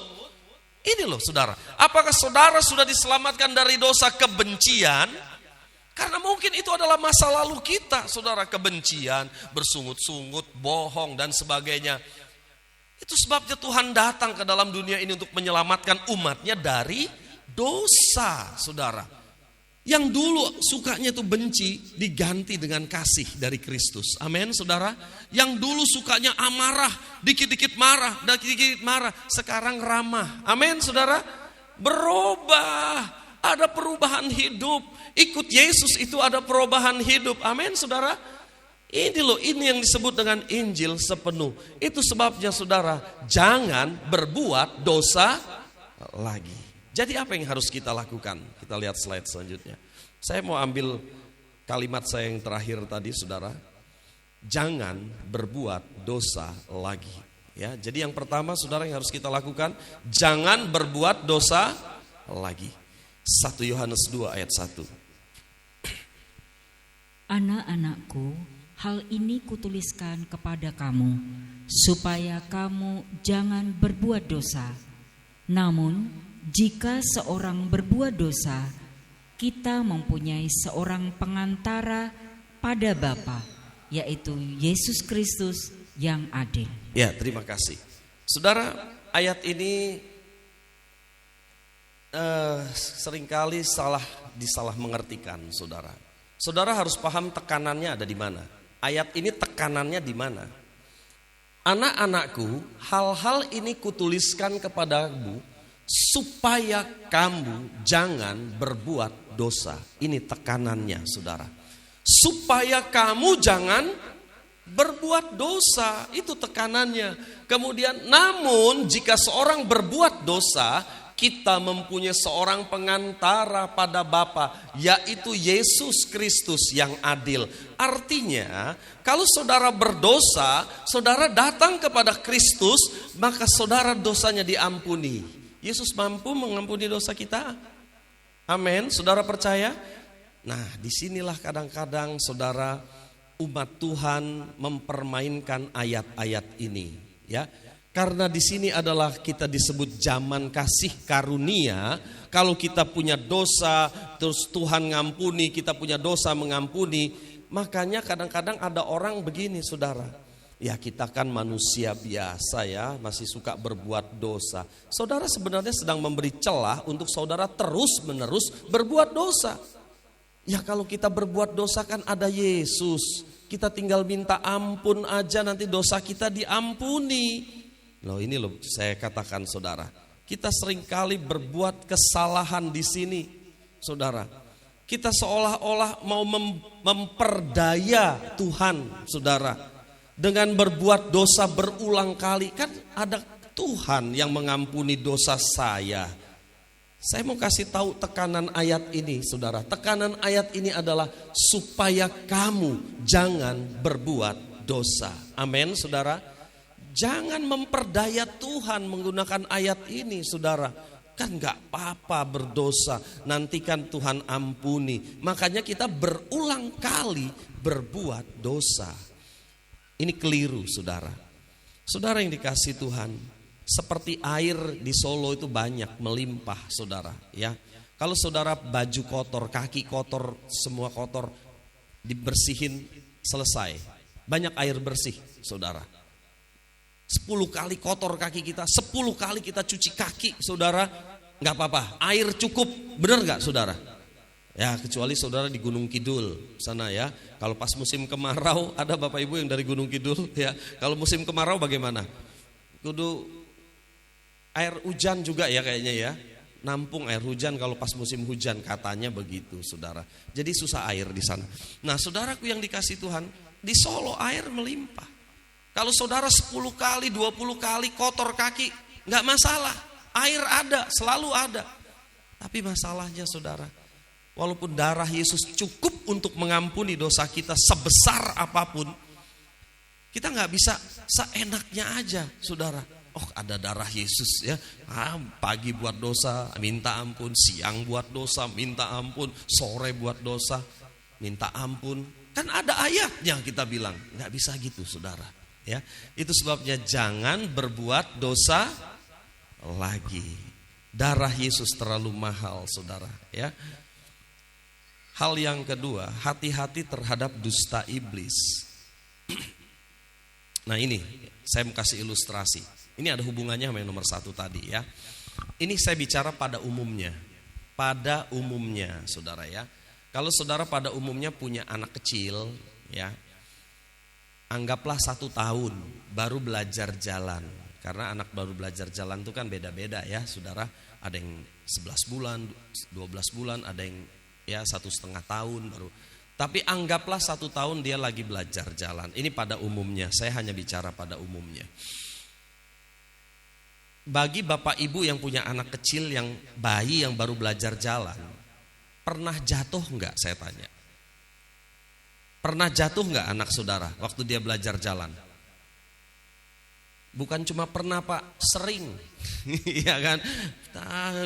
Ini loh saudara, apakah saudara sudah diselamatkan dari dosa kebencian? Karena mungkin itu adalah masa lalu kita, saudara, kebencian, bersungut-sungut, bohong dan sebagainya. Itu sebabnya Tuhan datang ke dalam dunia ini untuk menyelamatkan umatnya dari dosa, saudara. Yang dulu sukanya itu benci diganti dengan kasih dari Kristus. Amin, saudara. Yang dulu sukanya amarah, dikit-dikit marah, dikit-dikit marah. Sekarang ramah. Amin, saudara. Berubah, ada perubahan hidup. Ikut Yesus itu ada perubahan hidup. Amin, saudara. Ini loh, ini yang disebut dengan Injil sepenuh. Itu sebabnya saudara, jangan berbuat dosa lagi. Jadi apa yang harus kita lakukan? Kita lihat slide selanjutnya. Saya mau ambil kalimat saya yang terakhir tadi, saudara. Jangan berbuat dosa lagi. Ya, jadi yang pertama saudara yang harus kita lakukan, jangan berbuat dosa lagi. 1 Yohanes 2 ayat 1. Anak-anakku, hal ini kutuliskan kepada kamu, supaya kamu jangan berbuat dosa. Namun, jika seorang berbuat dosa, kita mempunyai seorang pengantara pada Bapa, yaitu Yesus Kristus yang adil. Ya, terima kasih. Saudara, ayat ini seringkali disalah mengertikan, saudara. Saudara harus paham tekanannya ada di mana. Ayat ini tekanannya di mana? Anak-anakku, hal-hal ini kutuliskan kepadamu supaya kamu jangan berbuat dosa. Ini tekanannya, saudara. Supaya kamu jangan berbuat dosa, itu tekanannya. Kemudian, namun jika seorang berbuat dosa, kita mempunyai seorang pengantara pada Bapa, yaitu Yesus Kristus yang adil. Artinya, kalau saudara berdosa, saudara datang kepada Kristus, maka saudara dosanya diampuni. Yesus mampu mengampuni dosa kita. Amin. Saudara percaya? Nah, disinilah kadang-kadang saudara, umat Tuhan mempermainkan ayat-ayat ini, ya. Karena di sini adalah kita disebut zaman kasih karunia. Kalau kita punya dosa, terus Tuhan ngampuni, kita punya dosa mengampuni. Makanya kadang-kadang ada orang begini, saudara. Ya, kita kan manusia biasa ya, masih suka berbuat dosa. Saudara sebenarnya sedang memberi celah untuk saudara terus-menerus berbuat dosa. Ya, kalau kita berbuat dosa kan ada Yesus. Kita tinggal minta ampun aja, nanti dosa kita diampuni. Loh, ini loh saya katakan, saudara, kita seringkali berbuat kesalahan di sini, saudara. Kita seolah-olah mau memperdaya Tuhan, saudara, dengan berbuat dosa berulang kali. Kan ada Tuhan yang mengampuni dosa saya. Saya mau kasih tahu tekanan ayat ini, saudara. Tekanan ayat ini adalah supaya kamu jangan berbuat dosa. Amin, saudara. Jangan memperdaya Tuhan menggunakan ayat ini, saudara. Kan gak apa-apa berdosa, nantikan Tuhan ampuni. Makanya kita berulang kali berbuat dosa. Ini keliru, saudara. Saudara yang dikasih Tuhan, seperti air di Solo itu banyak melimpah, saudara. Ya, kalau saudara baju kotor, kaki kotor, semua kotor, dibersihin selesai. Banyak air bersih, saudara. 10 kali kotor kaki kita, 10 kali kita cuci kaki, saudara, nggak apa-apa, air cukup, benar nggak, saudara? Ya, kecuali saudara di Gunung Kidul sana ya. Kalau pas musim kemarau, ada Bapak Ibu yang dari Gunung Kidul ya. Kalau musim kemarau bagaimana? Kudu air hujan juga ya kayaknya ya. Nampung air hujan kalau pas musim hujan, katanya begitu saudara. Jadi susah air di sana. Nah, saudaraku yang dikasih Tuhan, di Solo air melimpah. Kalau saudara 10 kali, 20 kali kotor kaki, nggak masalah. Air ada, selalu ada. Tapi masalahnya saudara, walaupun darah Yesus cukup untuk mengampuni dosa kita sebesar apapun, kita nggak bisa seenaknya aja, saudara. Oh, ada darah Yesus ya. Pagi buat dosa, minta ampun. Siang buat dosa, minta ampun. Sore buat dosa, minta ampun. Kan ada ayatnya kita bilang. Nggak bisa gitu, saudara. Ya, itu sebabnya jangan berbuat dosa lagi. Darah Yesus terlalu mahal, saudara. Ya. Hal yang kedua, hati-hati terhadap dusta iblis. Nah ini, saya mau kasih ilustrasi. Ini ada hubungannya sama yang nomor 1 tadi ya. Ini saya bicara pada umumnya. Pada umumnya, saudara ya. Kalau saudara pada umumnya punya anak kecil ya, anggaplah 1 tahun baru belajar jalan. Karena anak baru belajar jalan itu kan beda-beda ya, saudara. Ada yang 11 bulan, 12 bulan, ada yang ya 1,5 tahun baru. Tapi anggaplah 1 tahun dia lagi belajar jalan. Ini pada umumnya, saya hanya bicara pada umumnya. Bagi bapak ibu yang punya anak kecil, yang bayi yang baru belajar jalan, pernah jatuh enggak, saya tanya? Pernah jatuh enggak anak saudara waktu dia belajar jalan? Bukan cuma pernah Pak, sering. Iya kan?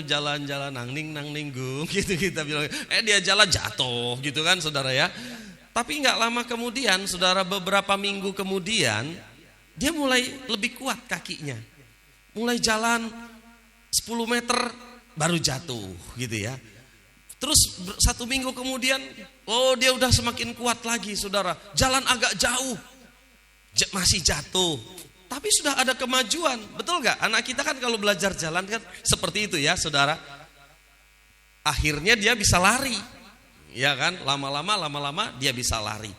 Jalan-jalan nang ning gung gitu kita bilang. Dia jalan jatuh gitu kan saudara ya. Tapi enggak lama kemudian, saudara, beberapa minggu kemudian dia mulai lebih kuat kakinya. Mulai jalan 10 meter baru jatuh gitu ya. Terus 1 minggu kemudian, oh dia udah semakin kuat lagi saudara. Jalan agak jauh, masih jatuh. Tapi sudah ada kemajuan, betul gak? Anak kita kan kalau belajar jalan kan seperti itu ya saudara. Akhirnya dia bisa lari, ya kan? Lama-lama dia bisa lari.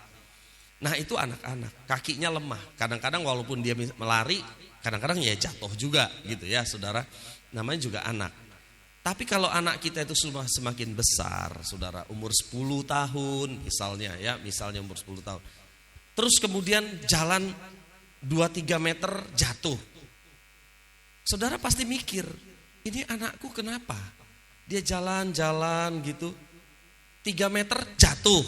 Nah itu anak-anak, kakinya lemah. Kadang-kadang walaupun dia melari, kadang-kadang ya jatuh juga gitu ya saudara. Namanya juga anak. Tapi kalau anak kita itu sudah semakin besar, saudara, umur 10 tahun misalnya ya, misalnya umur 10 tahun. Terus kemudian jalan 2-3 meter jatuh. Saudara pasti mikir, ini anakku kenapa? Dia jalan-jalan gitu, 3 meter jatuh.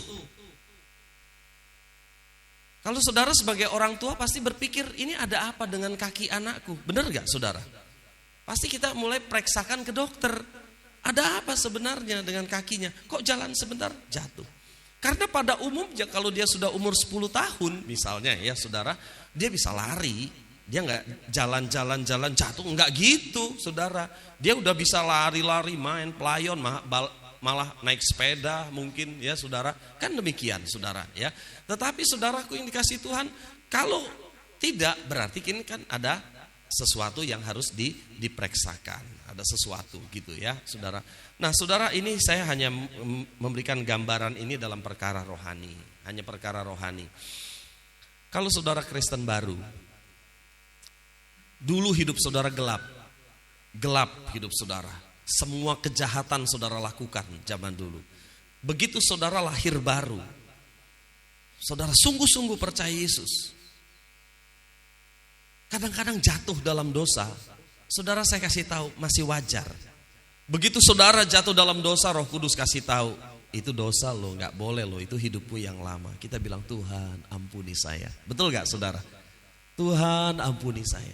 Kalau saudara sebagai orang tua pasti berpikir, ini ada apa dengan kaki anakku? Benar gak saudara? Pasti kita mulai periksakan ke dokter. Ada apa sebenarnya dengan kakinya? Kok jalan sebentar jatuh? Karena pada umumnya kalau dia sudah umur 10 tahun misalnya ya saudara, dia bisa lari. Dia gak jalan-jalan jatuh, enggak gitu saudara. Dia udah bisa lari-lari, main pelayon, malah naik sepeda mungkin ya saudara. Kan demikian saudara ya. Tetapi saudaraku yang dikasih Tuhan, kalau tidak berarti ini kan ada sesuatu yang harus diperiksakan. Ada sesuatu gitu ya saudara. Nah saudara, ini saya hanya memberikan gambaran ini dalam perkara rohani. Hanya perkara rohani. Kalau saudara Kristen baru, dulu hidup saudara gelap. Gelap hidup saudara. Semua kejahatan saudara lakukan zaman dulu. Begitu saudara lahir baru, saudara sungguh-sungguh percaya Yesus, kadang-kadang jatuh dalam dosa. Saudara, saya kasih tahu, masih wajar. Begitu saudara jatuh dalam dosa, Roh Kudus kasih tahu, itu dosa lo, gak boleh lo, itu hidupmu yang lama. Kita bilang, Tuhan ampuni saya. Betul gak saudara? Tuhan ampuni saya.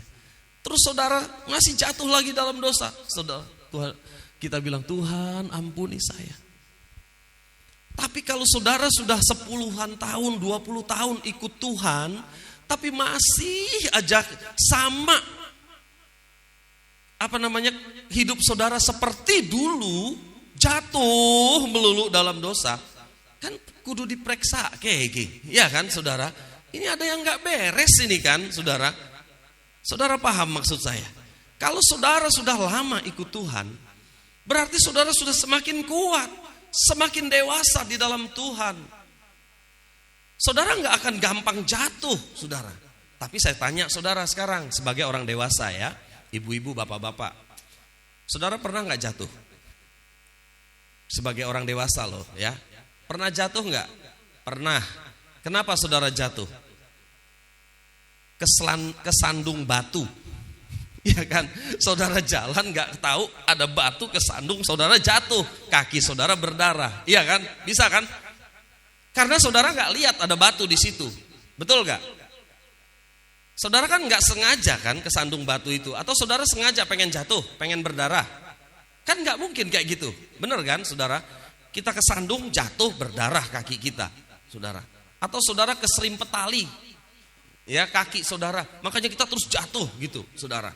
Terus saudara masih jatuh lagi dalam dosa. Saudara, Tuhan, kita bilang, Tuhan ampuni saya. Tapi kalau saudara sudah 10-an tahun, 20 tahun ikut Tuhan, tapi masih aja sama hidup saudara seperti dulu, jatuh melulu dalam dosa, kan kudu diperiksa kayak ya kan saudara. Ini ada yang gak beres ini kan saudara. Saudara paham maksud saya? Kalau saudara sudah lama ikut Tuhan, berarti saudara sudah semakin kuat. semakin dewasa di dalam Tuhan, saudara nggak akan gampang jatuh, saudara. Tapi saya tanya saudara sekarang sebagai orang dewasa ya, ibu-ibu, bapak-bapak, saudara pernah nggak jatuh? Sebagai orang dewasa loh ya, pernah jatuh nggak? Pernah. Kenapa saudara jatuh? Kesandung batu, ya kan? Saudara jalan nggak tahu ada batu kesandung, saudara jatuh, kaki saudara berdarah, iya kan? Bisa kan? Karena saudara nggak lihat ada batu di situ, betul nggak? Saudara kan nggak sengaja kan kesandung batu itu, atau saudara sengaja pengen jatuh, pengen berdarah, kan nggak mungkin kayak gitu, bener kan, saudara? Kita kesandung jatuh berdarah kaki kita, saudara. Atau saudara keserimpet tali, ya kaki saudara, makanya kita terus jatuh gitu, saudara.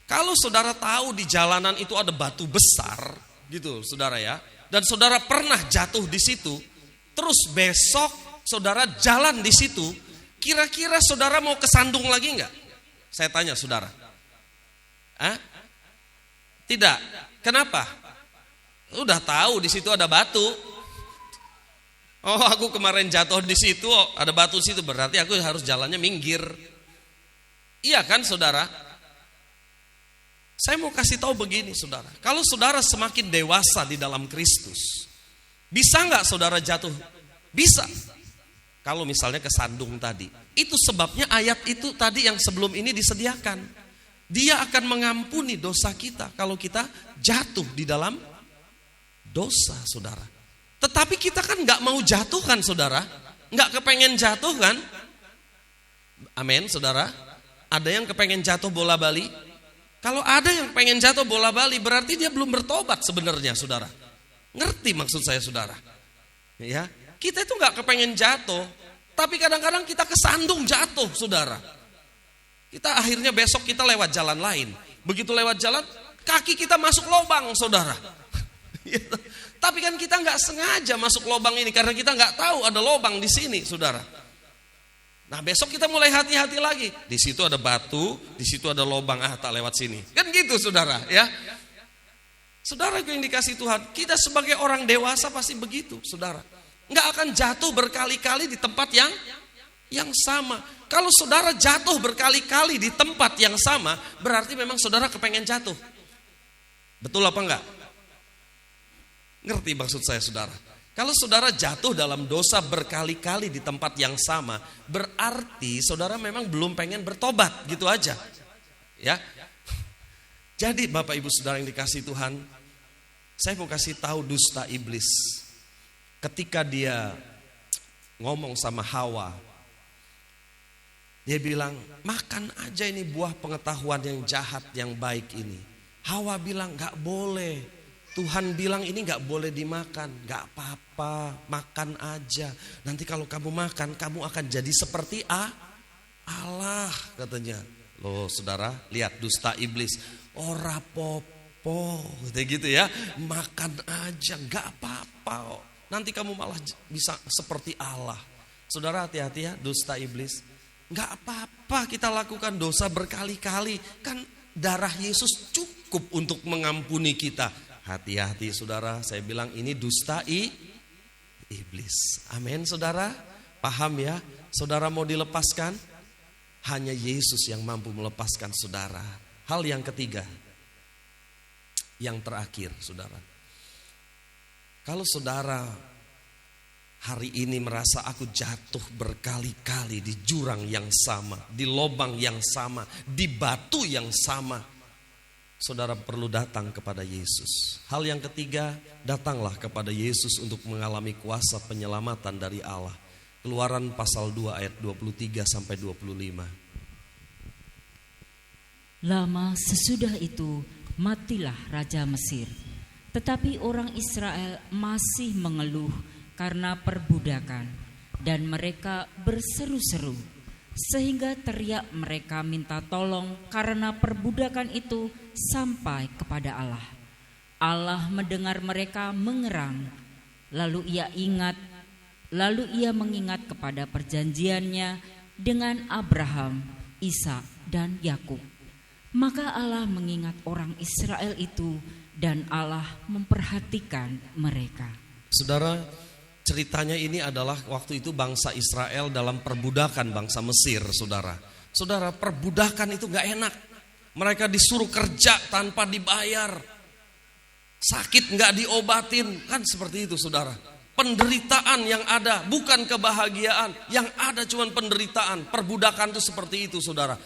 Kalau saudara tahu di jalanan itu ada batu besar, gitu, saudara ya, dan saudara pernah jatuh di situ, terus besok saudara jalan di situ, kira-kira saudara mau kesandung lagi nggak? Saya tanya saudara. Tidak. Kenapa? Udah tahu di situ ada batu. Oh, aku kemarin jatuh di situ, ada batu di situ, berarti aku harus jalannya minggir. Iya kan, saudara? Saya mau kasih tahu begini, saudara. Kalau saudara semakin dewasa di dalam Kristus, bisa nggak saudara jatuh? Bisa. Kalau misalnya kesandung tadi, itu sebabnya ayat itu tadi yang sebelum ini disediakan. Dia akan mengampuni dosa kita kalau kita jatuh di dalam dosa, saudara. Tetapi kita kan nggak mau jatuh kan, saudara? Nggak kepengen jatuh kan? Amin, saudara. Ada yang kepengen jatuh bola bali? Kalau ada yang pengen jatuh bola bali, berarti dia belum bertobat sebenarnya, saudara. Ngerti maksud saya, saudara? Ya. Kita itu nggak kepengen jatuh, tapi kadang-kadang kita kesandung jatuh, saudara. Kita akhirnya besok kita lewat jalan lain. Begitu lewat jalan, kaki kita masuk lubang, saudara. Tapi kan kita nggak sengaja masuk lubang ini karena kita nggak tahu ada lubang di sini, saudara. Nah besok kita mulai hati-hati lagi. Di situ ada batu, di situ ada lubang, tak lewat sini. Kan gitu, saudara, ya. Saudara yang dikasih Tuhan, kita sebagai orang dewasa pasti begitu, saudara. Nggak akan jatuh berkali-kali di tempat yang sama. Kalau saudara jatuh berkali-kali di tempat yang sama, berarti memang saudara kepengen jatuh. Betul apa enggak? Ngerti maksud saya, saudara? Kalau saudara jatuh dalam dosa berkali-kali di tempat yang sama, berarti saudara memang belum pengen bertobat, gitu aja. Ya. Jadi Bapak Ibu Saudara yang dikasih Tuhan, saya mau kasih tahu dusta iblis. Ketika dia ngomong sama Hawa, dia bilang, makan aja ini buah pengetahuan yang jahat, yang baik ini. Hawa bilang, gak boleh. Tuhan bilang ini gak boleh dimakan. Gak apa-apa, makan aja. Nanti kalau kamu makan, kamu akan jadi seperti Allah, katanya. Loh saudara, lihat dusta iblis. Ora popo, gitu ya. Makan aja, gak apa-apa. Nanti kamu malah bisa seperti Allah. Saudara hati-hati ya, dusta iblis. Gak apa-apa kita lakukan dosa berkali-kali. Kan darah Yesus cukup untuk mengampuni kita. Hati-hati saudara, saya bilang ini dusta iblis. Amin saudara, paham ya? Saudara mau dilepaskan? Hanya Yesus yang mampu melepaskan saudara. Hal yang ketiga, yang terakhir saudara. Kalau saudara hari ini merasa aku jatuh berkali-kali di jurang yang sama, di lubang yang sama, di batu yang sama, saudara perlu datang kepada Yesus. Hal yang ketiga, datanglah kepada Yesus untuk mengalami kuasa penyelamatan dari Allah. Keluaran pasal 2 ayat 23 sampai 25. Lama sesudah itu matilah Raja Mesir. Tetapi orang Israel masih mengeluh karena perbudakan, dan mereka berseru-seru, sehingga teriak mereka minta tolong karena perbudakan itu sampai kepada Allah. Allah mendengar mereka mengerang, lalu ia mengingat kepada perjanjiannya dengan Abraham, Ishak dan Yakub. Maka Allah mengingat orang Israel itu dan Allah memperhatikan mereka. Saudara, ceritanya ini adalah waktu itu bangsa Israel dalam perbudakan bangsa Mesir, saudara. Saudara, perbudakan itu gak enak. Mereka disuruh kerja tanpa dibayar. Sakit gak diobatin, kan seperti itu saudara. Penderitaan yang ada, bukan kebahagiaan. Yang ada cuma penderitaan. Perbudakan itu seperti itu saudara.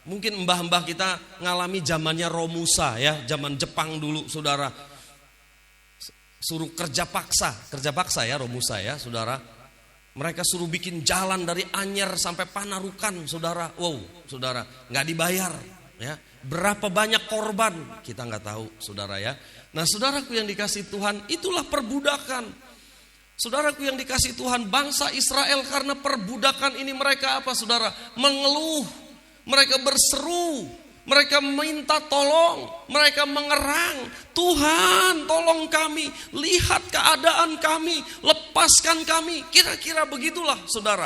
Mungkin mbah-mbah kita ngalami zamannya Romusa ya, zaman Jepang dulu saudara. Suruh kerja paksa ya Romusa ya saudara. Mereka suruh bikin jalan dari Anyer sampai Panarukan saudara. Wow saudara, gak dibayar ya. Berapa banyak korban kita gak tahu saudara ya. Nah saudaraku yang dikasih Tuhan, itulah perbudakan. Saudaraku yang dikasih Tuhan, bangsa Israel karena perbudakan ini mereka apa saudara? Mengeluh, mereka berseru, mereka minta tolong, mereka mengerang. Tuhan tolong kami, lihat keadaan kami, lepaskan kami. Kira-kira begitulah saudara.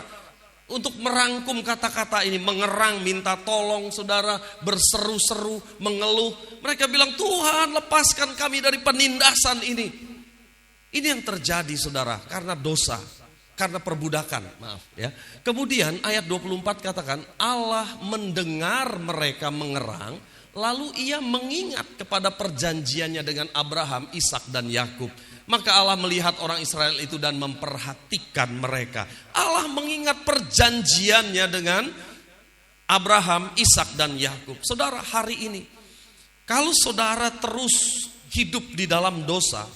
Untuk merangkum kata-kata ini, mengerang, minta tolong saudara, berseru-seru, mengeluh. Mereka bilang, Tuhan lepaskan kami dari penindasan ini. Ini yang terjadi saudara, karena dosa, karena perbudakan, maaf ya. Kemudian ayat 24 katakan, Allah mendengar mereka mengerang, lalu ia mengingat kepada perjanjiannya dengan Abraham, Ishak dan Yakub. Maka Allah melihat orang Israel itu dan memperhatikan mereka. Allah mengingat perjanjiannya dengan Abraham, Ishak dan Yakub. Saudara, hari ini kalau saudara terus hidup di dalam dosa,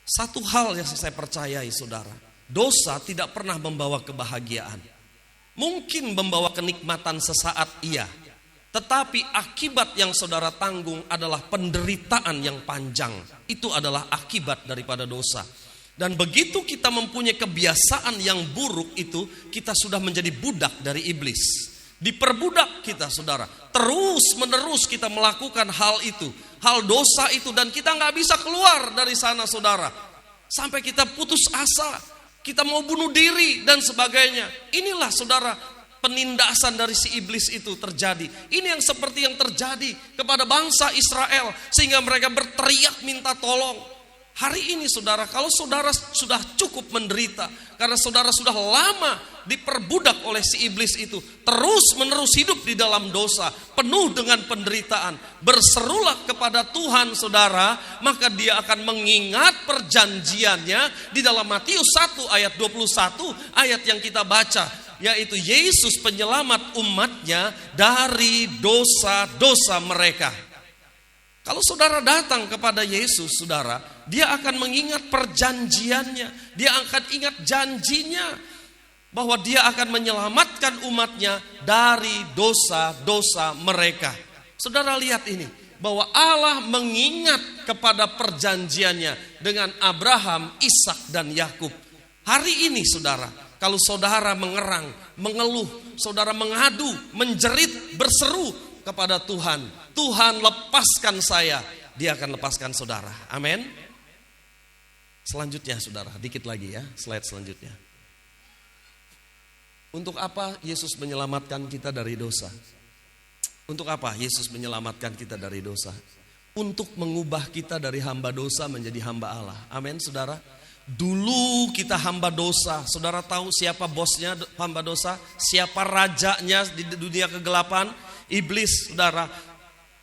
satu hal yang saya percayai saudara, dosa tidak pernah membawa kebahagiaan. Mungkin membawa kenikmatan sesaat iya, tetapi akibat yang saudara tanggung adalah penderitaan yang panjang. Itu adalah akibat daripada dosa. Dan begitu kita mempunyai kebiasaan yang buruk itu, kita sudah menjadi budak dari iblis. Diperbudak kita saudara. Terus menerus kita melakukan hal itu, hal dosa itu, dan kita gak bisa keluar dari sana saudara. Sampai kita putus asa, kita mau bunuh diri dan sebagainya. Inilah saudara, penindasan dari si iblis itu terjadi. Ini yang seperti yang terjadi kepada bangsa Israel, sehingga mereka berteriak minta tolong. Hari ini saudara, kalau saudara sudah cukup menderita karena saudara sudah lama diperbudak oleh si iblis itu, terus menerus hidup di dalam dosa, penuh dengan penderitaan, berserulah kepada Tuhan saudara, maka dia akan mengingat perjanjiannya di dalam Matius 1 ayat 21, ayat yang kita baca, yaitu Yesus penyelamat umatnya dari dosa-dosa mereka. Kalau saudara datang kepada Yesus saudara, dia akan mengingat perjanjiannya, dia akan ingat janjinya bahwa dia akan menyelamatkan umatnya dari dosa-dosa mereka. Saudara lihat ini, bahwa Allah mengingat kepada perjanjiannya dengan Abraham, Ishak dan Yakub. Hari ini saudara, kalau saudara mengerang, mengeluh, saudara mengadu, menjerit, berseru kepada Tuhan, Tuhan lepaskan saya, dia akan lepaskan saudara. Amin. Selanjutnya saudara, dikit lagi ya, slide selanjutnya. Untuk apa Yesus menyelamatkan kita dari dosa? Untuk apa Yesus menyelamatkan kita dari dosa? Untuk mengubah kita dari hamba dosa menjadi hamba Allah. Amin saudara. Dulu kita hamba dosa. Saudara tahu siapa bosnya hamba dosa? Siapa rajanya di dunia kegelapan? Iblis saudara.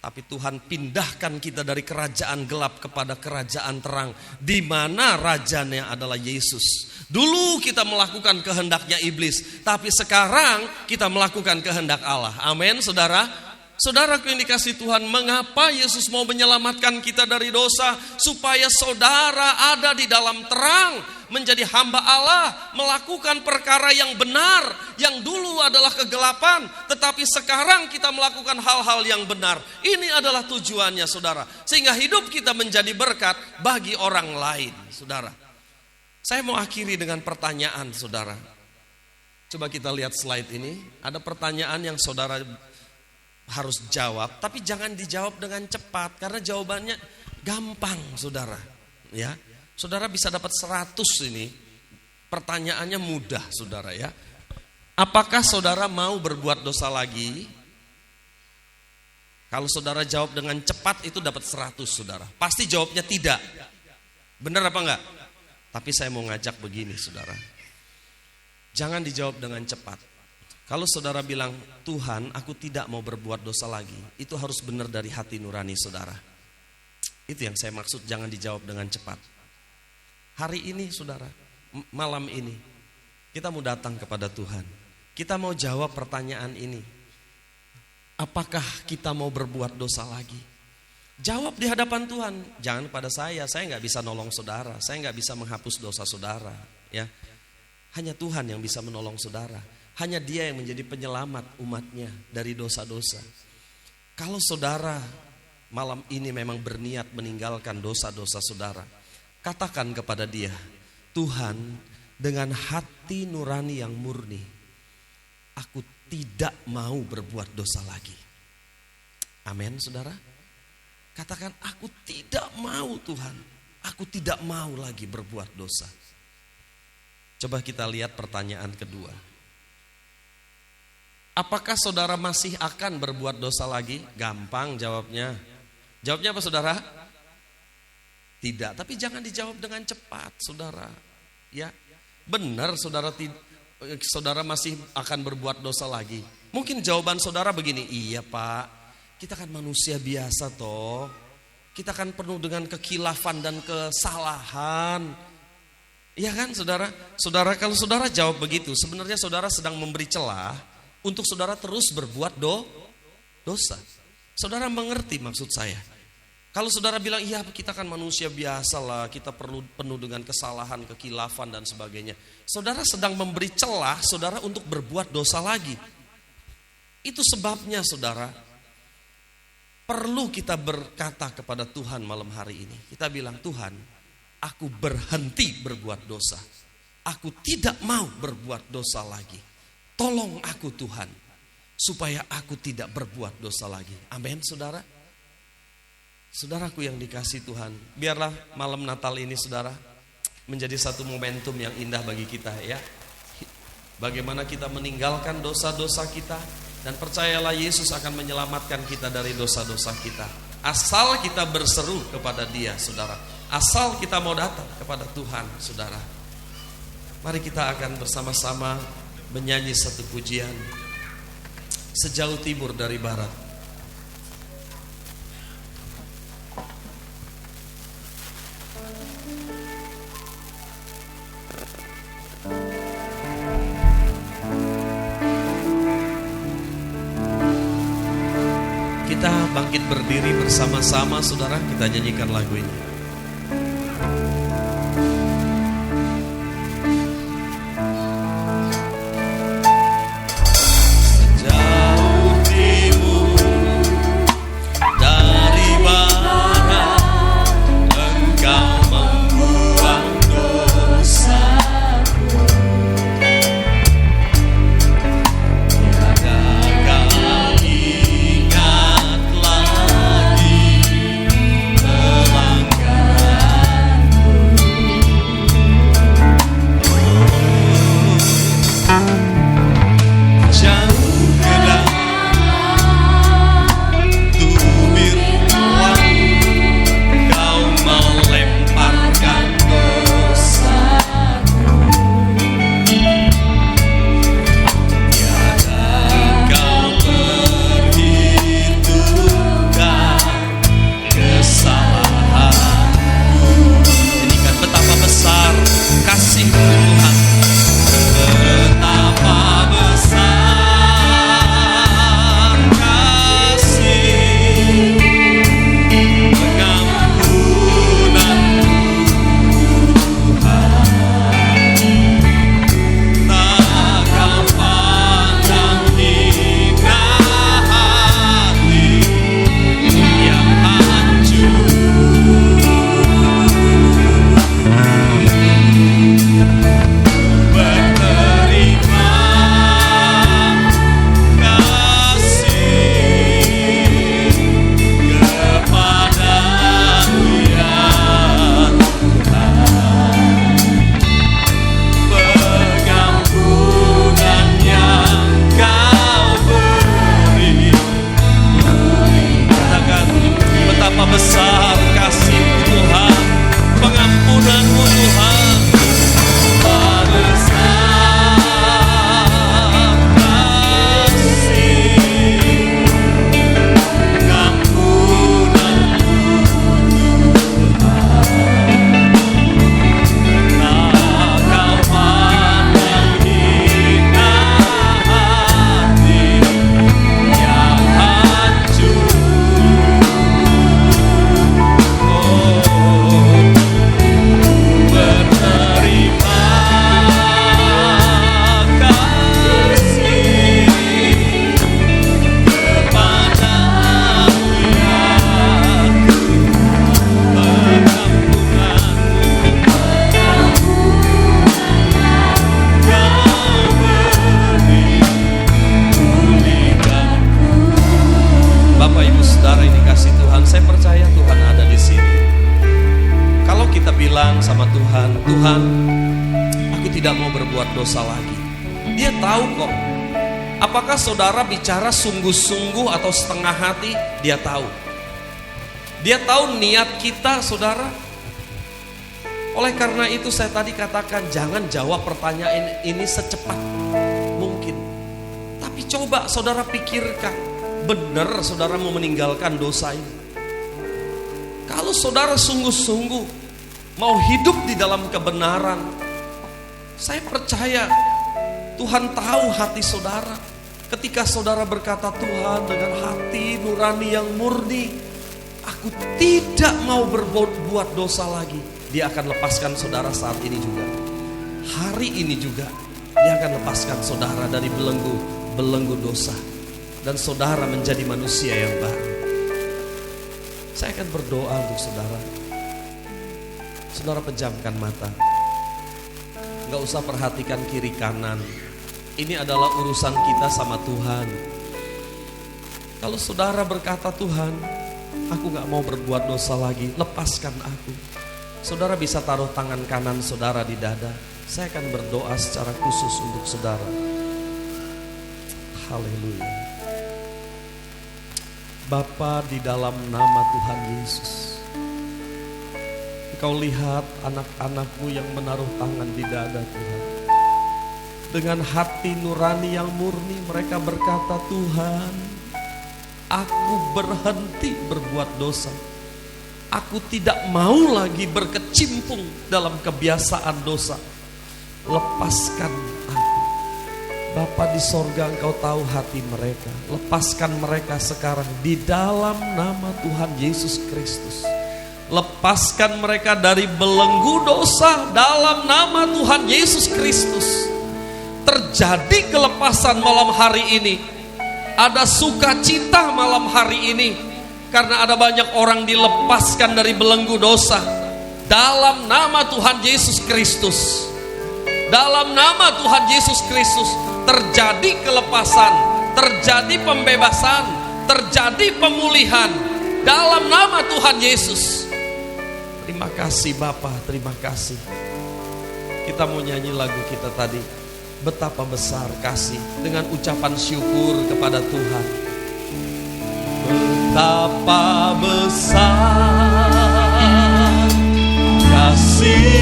Tapi Tuhan pindahkan kita dari kerajaan gelap kepada kerajaan terang, di mana rajanya adalah Yesus. Dulu kita melakukan kehendaknya iblis, tapi sekarang kita melakukan kehendak Allah. Amin saudara. Saudaraku yang dikasih Tuhan, mengapa Yesus mau menyelamatkan kita dari dosa? Supaya saudara ada di dalam terang, menjadi hamba Allah, melakukan perkara yang benar, yang dulu adalah kegelapan, tetapi sekarang kita melakukan hal-hal yang benar. Ini adalah tujuannya saudara, sehingga hidup kita menjadi berkat bagi orang lain saudara. Saya mau akhiri dengan pertanyaan saudara. Coba kita lihat slide ini, ada pertanyaan yang saudara harus jawab, tapi jangan dijawab dengan cepat, karena jawabannya gampang saudara. Ya, saudara bisa dapat 100 ini. Pertanyaannya mudah saudara ya. Apakah saudara mau berbuat dosa lagi? Kalau saudara jawab dengan cepat itu dapat 100 saudara. Pasti jawabnya tidak. Benar apa enggak? Tapi saya mau ngajak begini saudara. Jangan dijawab dengan cepat. Kalau saudara bilang, Tuhan aku tidak mau berbuat dosa lagi, itu harus benar dari hati nurani saudara. Itu yang saya maksud, jangan dijawab dengan cepat. Hari ini saudara, malam ini, kita mau datang kepada Tuhan. Kita mau jawab pertanyaan ini. Apakah kita mau berbuat dosa lagi? Jawab di hadapan Tuhan. Jangan pada saya nggak bisa nolong saudara, saya nggak bisa menghapus dosa saudara. Ya, hanya Tuhan yang bisa menolong saudara. Hanya Dia yang menjadi penyelamat umatnya dari dosa-dosa. Kalau saudara malam ini memang berniat meninggalkan dosa-dosa saudara, katakan kepada Dia, Tuhan, dengan hati nurani yang murni, aku tidak mau berbuat dosa lagi. Amin saudara. Katakan, aku tidak mau Tuhan, aku tidak mau lagi berbuat dosa. Coba kita lihat pertanyaan kedua. Apakah saudara masih akan berbuat dosa lagi? Gampang jawabnya. Jawabnya apa saudara? Tidak, tapi jangan dijawab dengan cepat saudara. Ya, benar saudara masih akan berbuat dosa lagi. Mungkin jawaban saudara begini, iya Pak, kita kan manusia biasa toh. Kita kan penuh dengan kekhilafan dan kesalahan. Iya kan saudara? Saudara, kalau saudara jawab begitu, sebenarnya saudara sedang memberi celah untuk saudara terus berbuat dosa. Saudara mengerti maksud saya? Kalau saudara bilang, iya kita kan manusia biasa lah, kita penuh dengan kesalahan, kekhilafan dan sebagainya. Saudara sedang memberi celah saudara untuk berbuat dosa lagi. Itu sebabnya saudara, perlu kita berkata kepada Tuhan malam hari ini. Kita bilang, Tuhan, aku berhenti berbuat dosa. Aku tidak mau berbuat dosa lagi. Tolong aku Tuhan, supaya aku tidak berbuat dosa lagi. Amin saudara. Saudaraku yang dikasih Tuhan, biarlah malam Natal ini saudara menjadi satu momentum yang indah bagi kita ya. Bagaimana kita meninggalkan dosa-dosa kita, dan percayalah Yesus akan menyelamatkan kita dari dosa-dosa kita. Asal kita berseru kepada Dia saudara. Asal kita mau datang kepada Tuhan saudara. Mari kita akan bersama-sama menyanyi satu pujian, Sejauh Timur dari Barat. Kita bangkit berdiri bersama-sama saudara, kita nyanyikan lagu ini. Langkah Tuhan, aku tidak mau berbuat dosa lagi. Dia tahu kok. Apakah saudara bicara sungguh-sungguh atau setengah hati? Dia tahu. Dia tahu niat kita, saudara. Oleh karena itu saya tadi katakan, jangan jawab pertanyaan ini secepat mungkin. Tapi coba saudara pikirkan, benar saudara mau meninggalkan dosa ini? Kalau saudara sungguh-sungguh mau hidup di dalam kebenaran, saya percaya Tuhan tahu hati saudara. Ketika saudara berkata, Tuhan, dengan hati nurani yang murni, aku tidak mau berbuat dosa lagi, Dia akan lepaskan saudara saat ini juga. Hari ini juga Dia akan lepaskan saudara dari belenggu dosa, dan saudara menjadi manusia yang baru. Saya akan berdoa untuk saudara. Saudara pejamkan mata. Gak usah perhatikan kiri kanan. Ini adalah urusan kita sama Tuhan. Kalau saudara berkata, Tuhan, aku gak mau berbuat dosa lagi, lepaskan aku. Saudara bisa taruh tangan kanan saudara di dada. Saya akan berdoa secara khusus untuk saudara. Haleluya. Bapa, di dalam nama Tuhan Yesus, Engkau lihat anak-anak-Mu yang menaruh tangan di dada Tuhan. Dengan hati nurani yang murni mereka berkata, Tuhan, aku berhenti berbuat dosa. Aku tidak mau lagi berkecimpung dalam kebiasaan dosa. Lepaskan aku. Bapa di sorga, Engkau tahu hati mereka. Lepaskan mereka sekarang di dalam nama Tuhan Yesus Kristus. Lepaskan mereka dari belenggu dosa dalam nama Tuhan Yesus Kristus. Terjadi kelepasan malam hari ini. Ada sukacita malam hari ini, karena ada banyak orang dilepaskan dari belenggu dosa. Dalam nama Tuhan Yesus Kristus. Dalam nama Tuhan Yesus Kristus terjadi kelepasan, terjadi pembebasan, terjadi pemulihan. Dalam nama Tuhan Yesus. Terima kasih Bapa, terima kasih. Kita mau nyanyi lagu kita tadi. Betapa besar kasih, dengan ucapan syukur kepada Tuhan. Betapa besar kasih.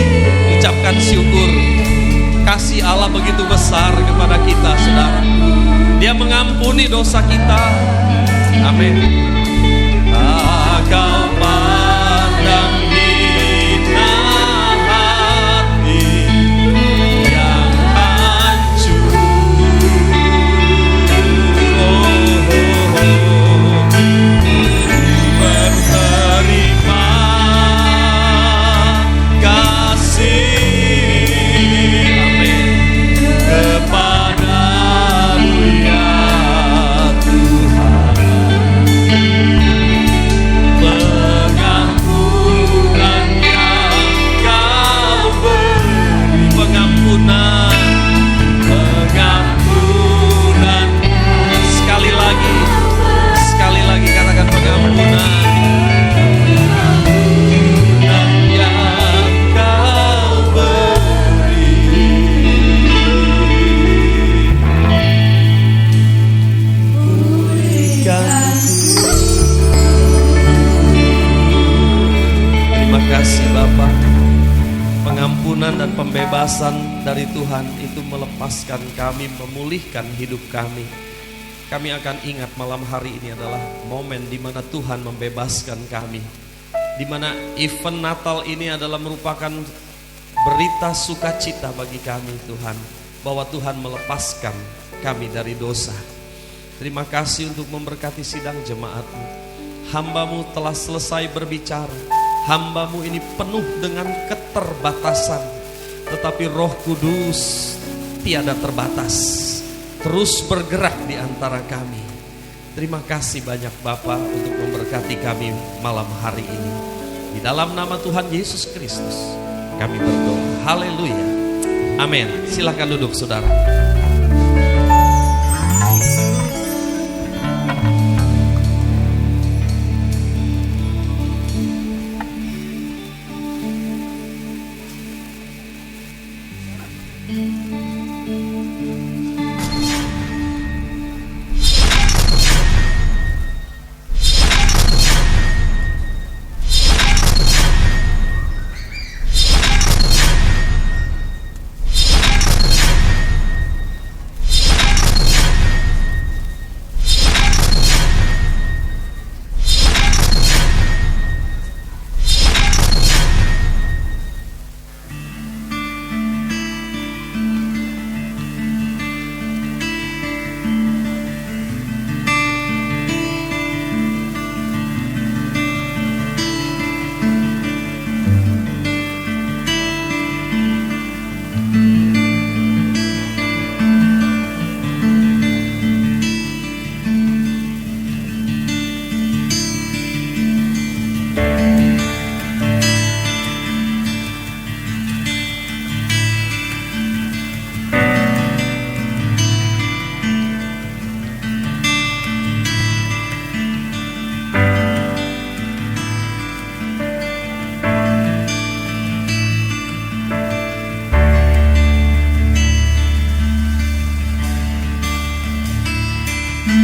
Ucapkan syukur. Kasih Allah begitu besar kepada kita, saudara. Dia mengampuni dosa kita. Amin. Kau pandang hina hati yang hancur. Berterima kasih. Amin. Kepada-Mu ya Tuhan. Pengampunan yang Kau beri. Pengampunan. Sekali lagi katakan pengampunan. Pengampunan yang Kau beri. Terima kasih Bapa. Pengampunan dan pembebasan dari Tuhan itu melepaskan kami, memulihkan hidup kami. Kami akan ingat malam hari ini adalah momen di mana Tuhan membebaskan kami. Di mana event Natal ini adalah merupakan berita sukacita bagi kami Tuhan. Bahwa Tuhan melepaskan kami dari dosa. Terima kasih untuk memberkati sidang jemaat-Mu. Hamba-Mu telah selesai berbicara. Hamba-Mu ini penuh dengan keterbatasan. Tetapi Roh Kudus tiada terbatas. Terus bergerak di antara kami. Terima kasih banyak Bapa untuk memberkati kami malam hari ini. Di dalam nama Tuhan Yesus Kristus kami berdoa. Haleluya. Amin. Silakan duduk saudara.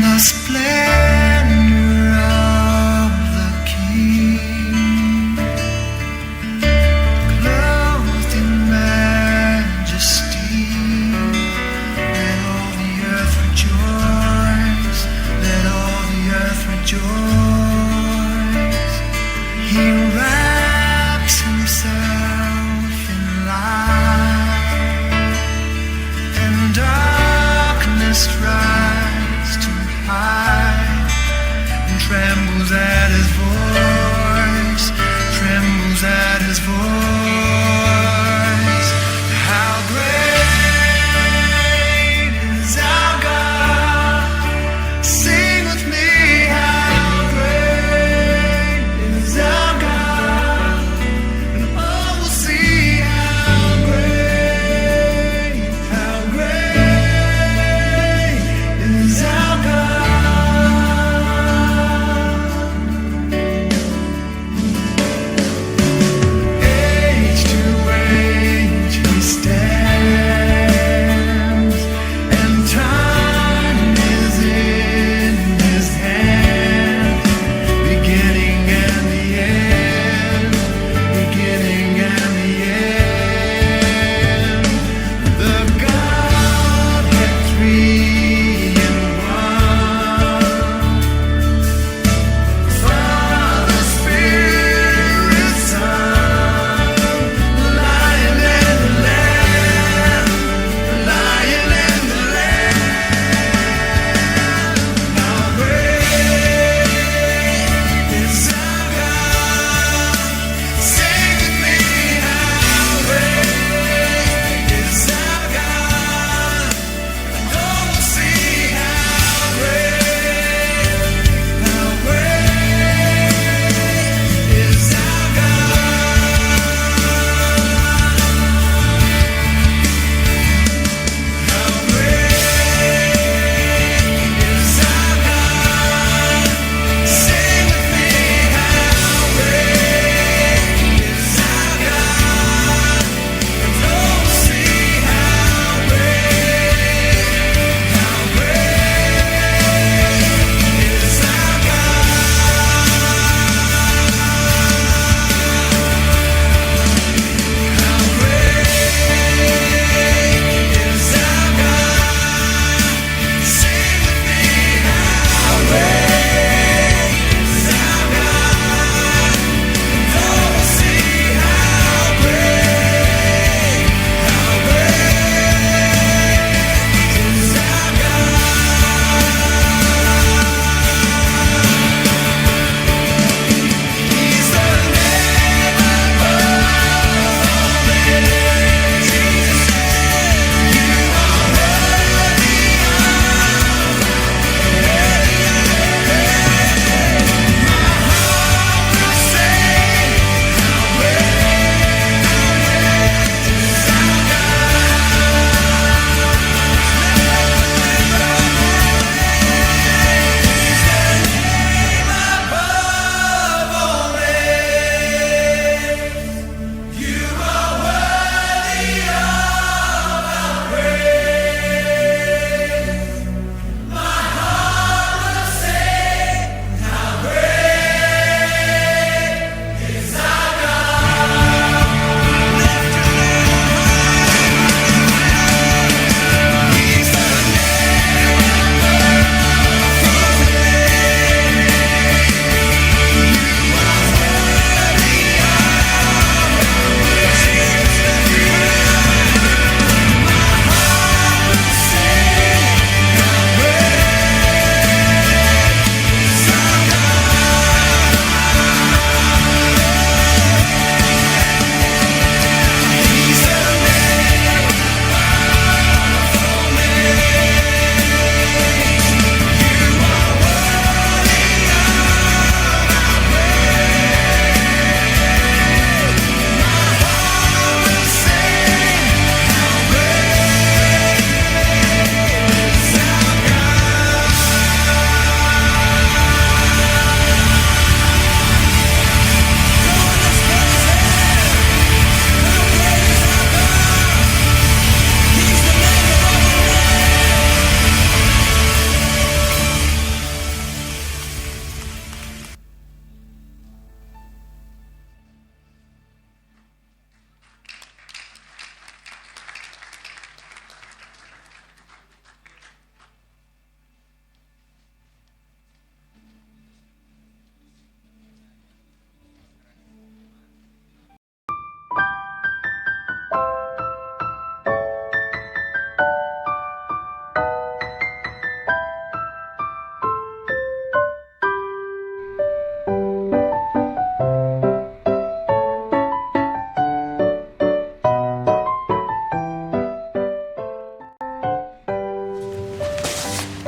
the splendor of the King, clothed in majesty. Let all the earth rejoice, let all the earth rejoice. He wraps himself in light, and darkness tries to hide.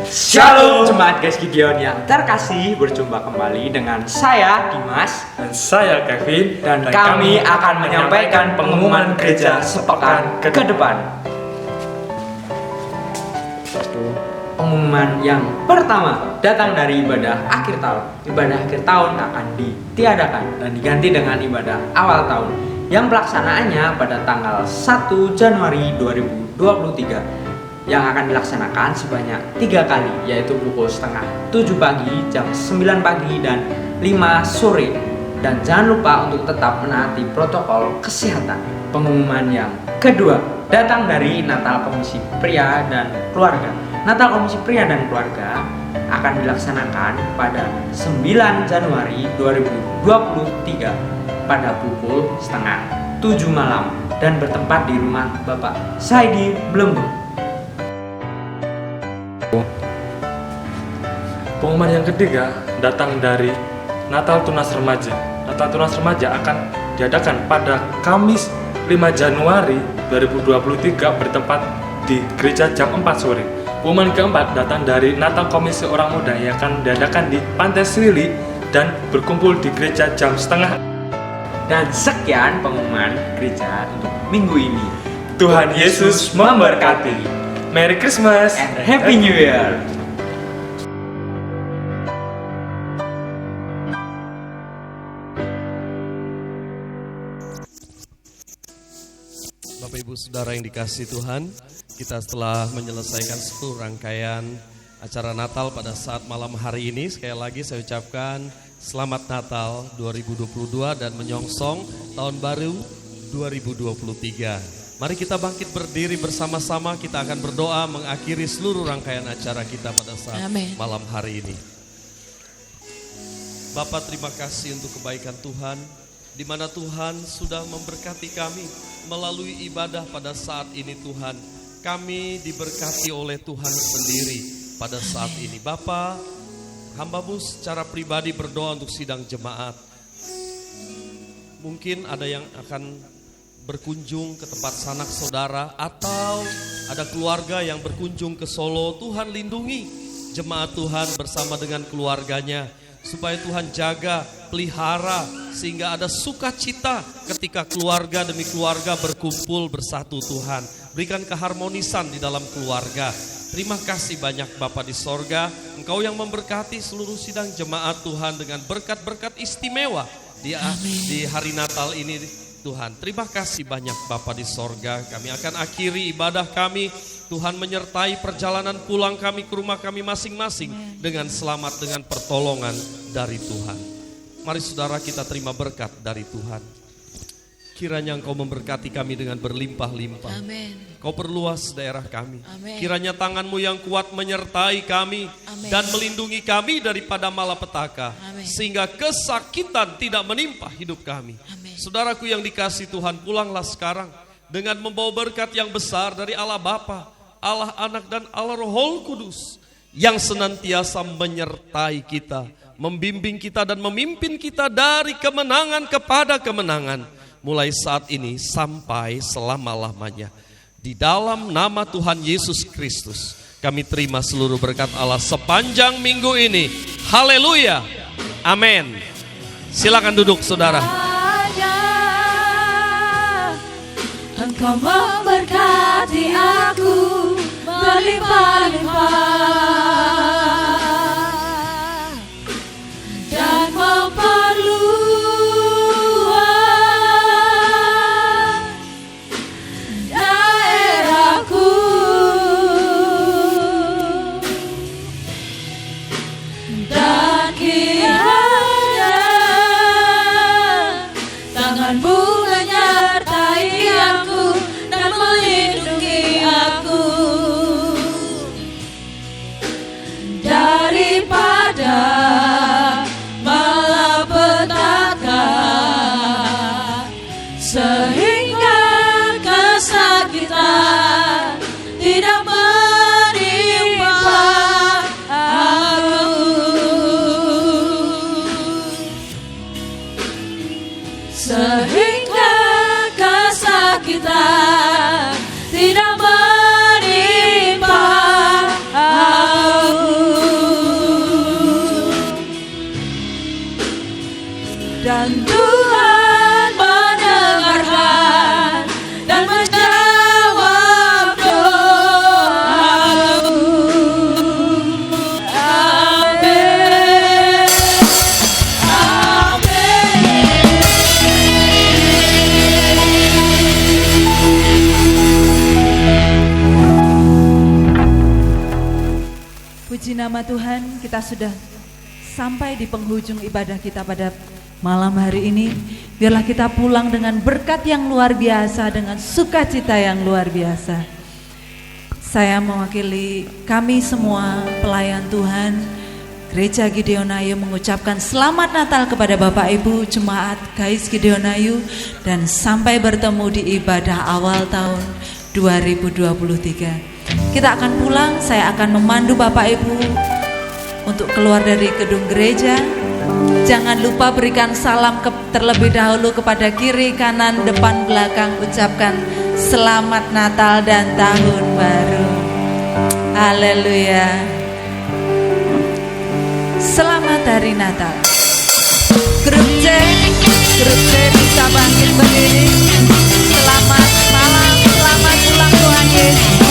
Shalom jemaat Guys Gideon yang terkasih, berjumpa kembali dengan saya Dimas dan saya Kevin dan kami akan menyampaikan pengumuman gereja sepekan ke depan. Pengumuman yang pertama datang dari ibadah akhir tahun. Ibadah akhir tahun akan ditiadakan dan diganti dengan ibadah awal tahun yang pelaksanaannya pada tanggal 1 Januari 2023 yang akan dilaksanakan sebanyak 3 kali, yaitu pukul setengah 7 pagi, jam 9 pagi, dan 5 sore. Dan jangan lupa untuk tetap menaati protokol kesehatan. Pengumuman yang kedua datang dari Natal Komisi Pria dan Keluarga. Natal Komisi Pria dan Keluarga akan dilaksanakan pada 9 Januari 2023 pada pukul setengah 7 malam dan bertempat di rumah Bapak Saidi Blembung. Pengumuman yang ketiga datang dari Natal Tunas Remaja. Natal Tunas Remaja akan diadakan pada Kamis 5 Januari 2023 bertempat di gereja jam 4 sore. Pengumuman keempat datang dari Natal Komisi Orang Muda yang akan diadakan di Pantai Srili dan berkumpul di gereja jam setengah. Dan sekian pengumuman gereja untuk minggu ini. Tuhan Yesus memberkati. Merry Christmas and Happy New Year. Bapak Ibu Saudara yang dikasihi Tuhan, kita setelah menyelesaikan seluruh rangkaian acara Natal pada saat malam hari ini, sekali lagi saya ucapkan Selamat Natal 2022 dan menyongsong tahun baru 2023. Mari kita bangkit berdiri bersama-sama, kita akan berdoa mengakhiri seluruh rangkaian acara kita pada saat malam hari ini. Bapa, terima kasih untuk kebaikan Tuhan, di mana Tuhan sudah memberkati kami melalui ibadah pada saat ini. Tuhan, kami diberkati oleh Tuhan sendiri pada saat ini. Bapa, hamba-Mu secara pribadi berdoa untuk sidang jemaat. Mungkin ada yang akan berkunjung ke tempat sanak saudara atau ada keluarga yang berkunjung ke Solo. Tuhan lindungi jemaat Tuhan bersama dengan keluarganya, supaya Tuhan jaga, pelihara, sehingga ada sukacita ketika keluarga demi keluarga berkumpul bersatu. Tuhan, berikan keharmonisan di dalam keluarga. Terima kasih banyak Bapa di sorga, Engkau yang memberkati seluruh sidang jemaat Tuhan dengan berkat-berkat istimewa di hari Natal ini Tuhan. Terima kasih banyak Bapa di sorga. Kami akan akhiri ibadah kami, Tuhan menyertai perjalanan pulang kami ke rumah kami masing-masing dengan selamat, dengan pertolongan dari Tuhan. Mari saudara kita terima berkat dari Tuhan. Kiranya Engkau memberkati kami dengan berlimpah-limpah. Kau perluas daerah kami. Kiranya tangan-Mu yang kuat menyertai kami dan melindungi kami daripada malapetaka, sehingga kesakitan tidak menimpa hidup kami. Saudaraku yang dikasihi Tuhan, pulanglah sekarang dengan membawa berkat yang besar dari Allah Bapa, Allah Anak, dan Allah Roh Kudus yang senantiasa menyertai kita, membimbing kita dan memimpin kita dari kemenangan kepada kemenangan, mulai saat ini sampai selama-lamanya. Di dalam nama Tuhan Yesus Kristus, kami terima seluruh berkat Allah sepanjang minggu ini. Haleluya. Amin. Silakan duduk saudara. Engkau memberkati aku berlimpah-limpah dan memperluas daerahku, dan kiranya tangan-Mu menyertai aku dan melindungi aku daripada malapetaka, sehingga kesakitan tidak menimpa aku, sehingga kesakitan tidak menimpa aku. Puji nama Tuhan, kita sudah sampai di penghujung ibadah kita pada malam hari ini. Biarlah kita pulang dengan berkat yang luar biasa, dengan sukacita yang luar biasa. Saya mewakili kami semua pelayan Tuhan Gereja Gideonayu mengucapkan selamat Natal kepada Bapak Ibu Jemaat GAIS Gideonayu, dan sampai bertemu di ibadah awal tahun 2023. Kita akan pulang, saya akan memandu Bapak Ibu untuk keluar dari gedung gereja. Jangan lupa berikan salam terlebih dahulu kepada kiri, kanan, depan, belakang. Ucapkan selamat Natal dan Tahun Baru. Haleluya. Selamat Hari Natal. Grup C bisa bangkit berdiri. Selamat malam, selamat pulang Tuhan Yesus.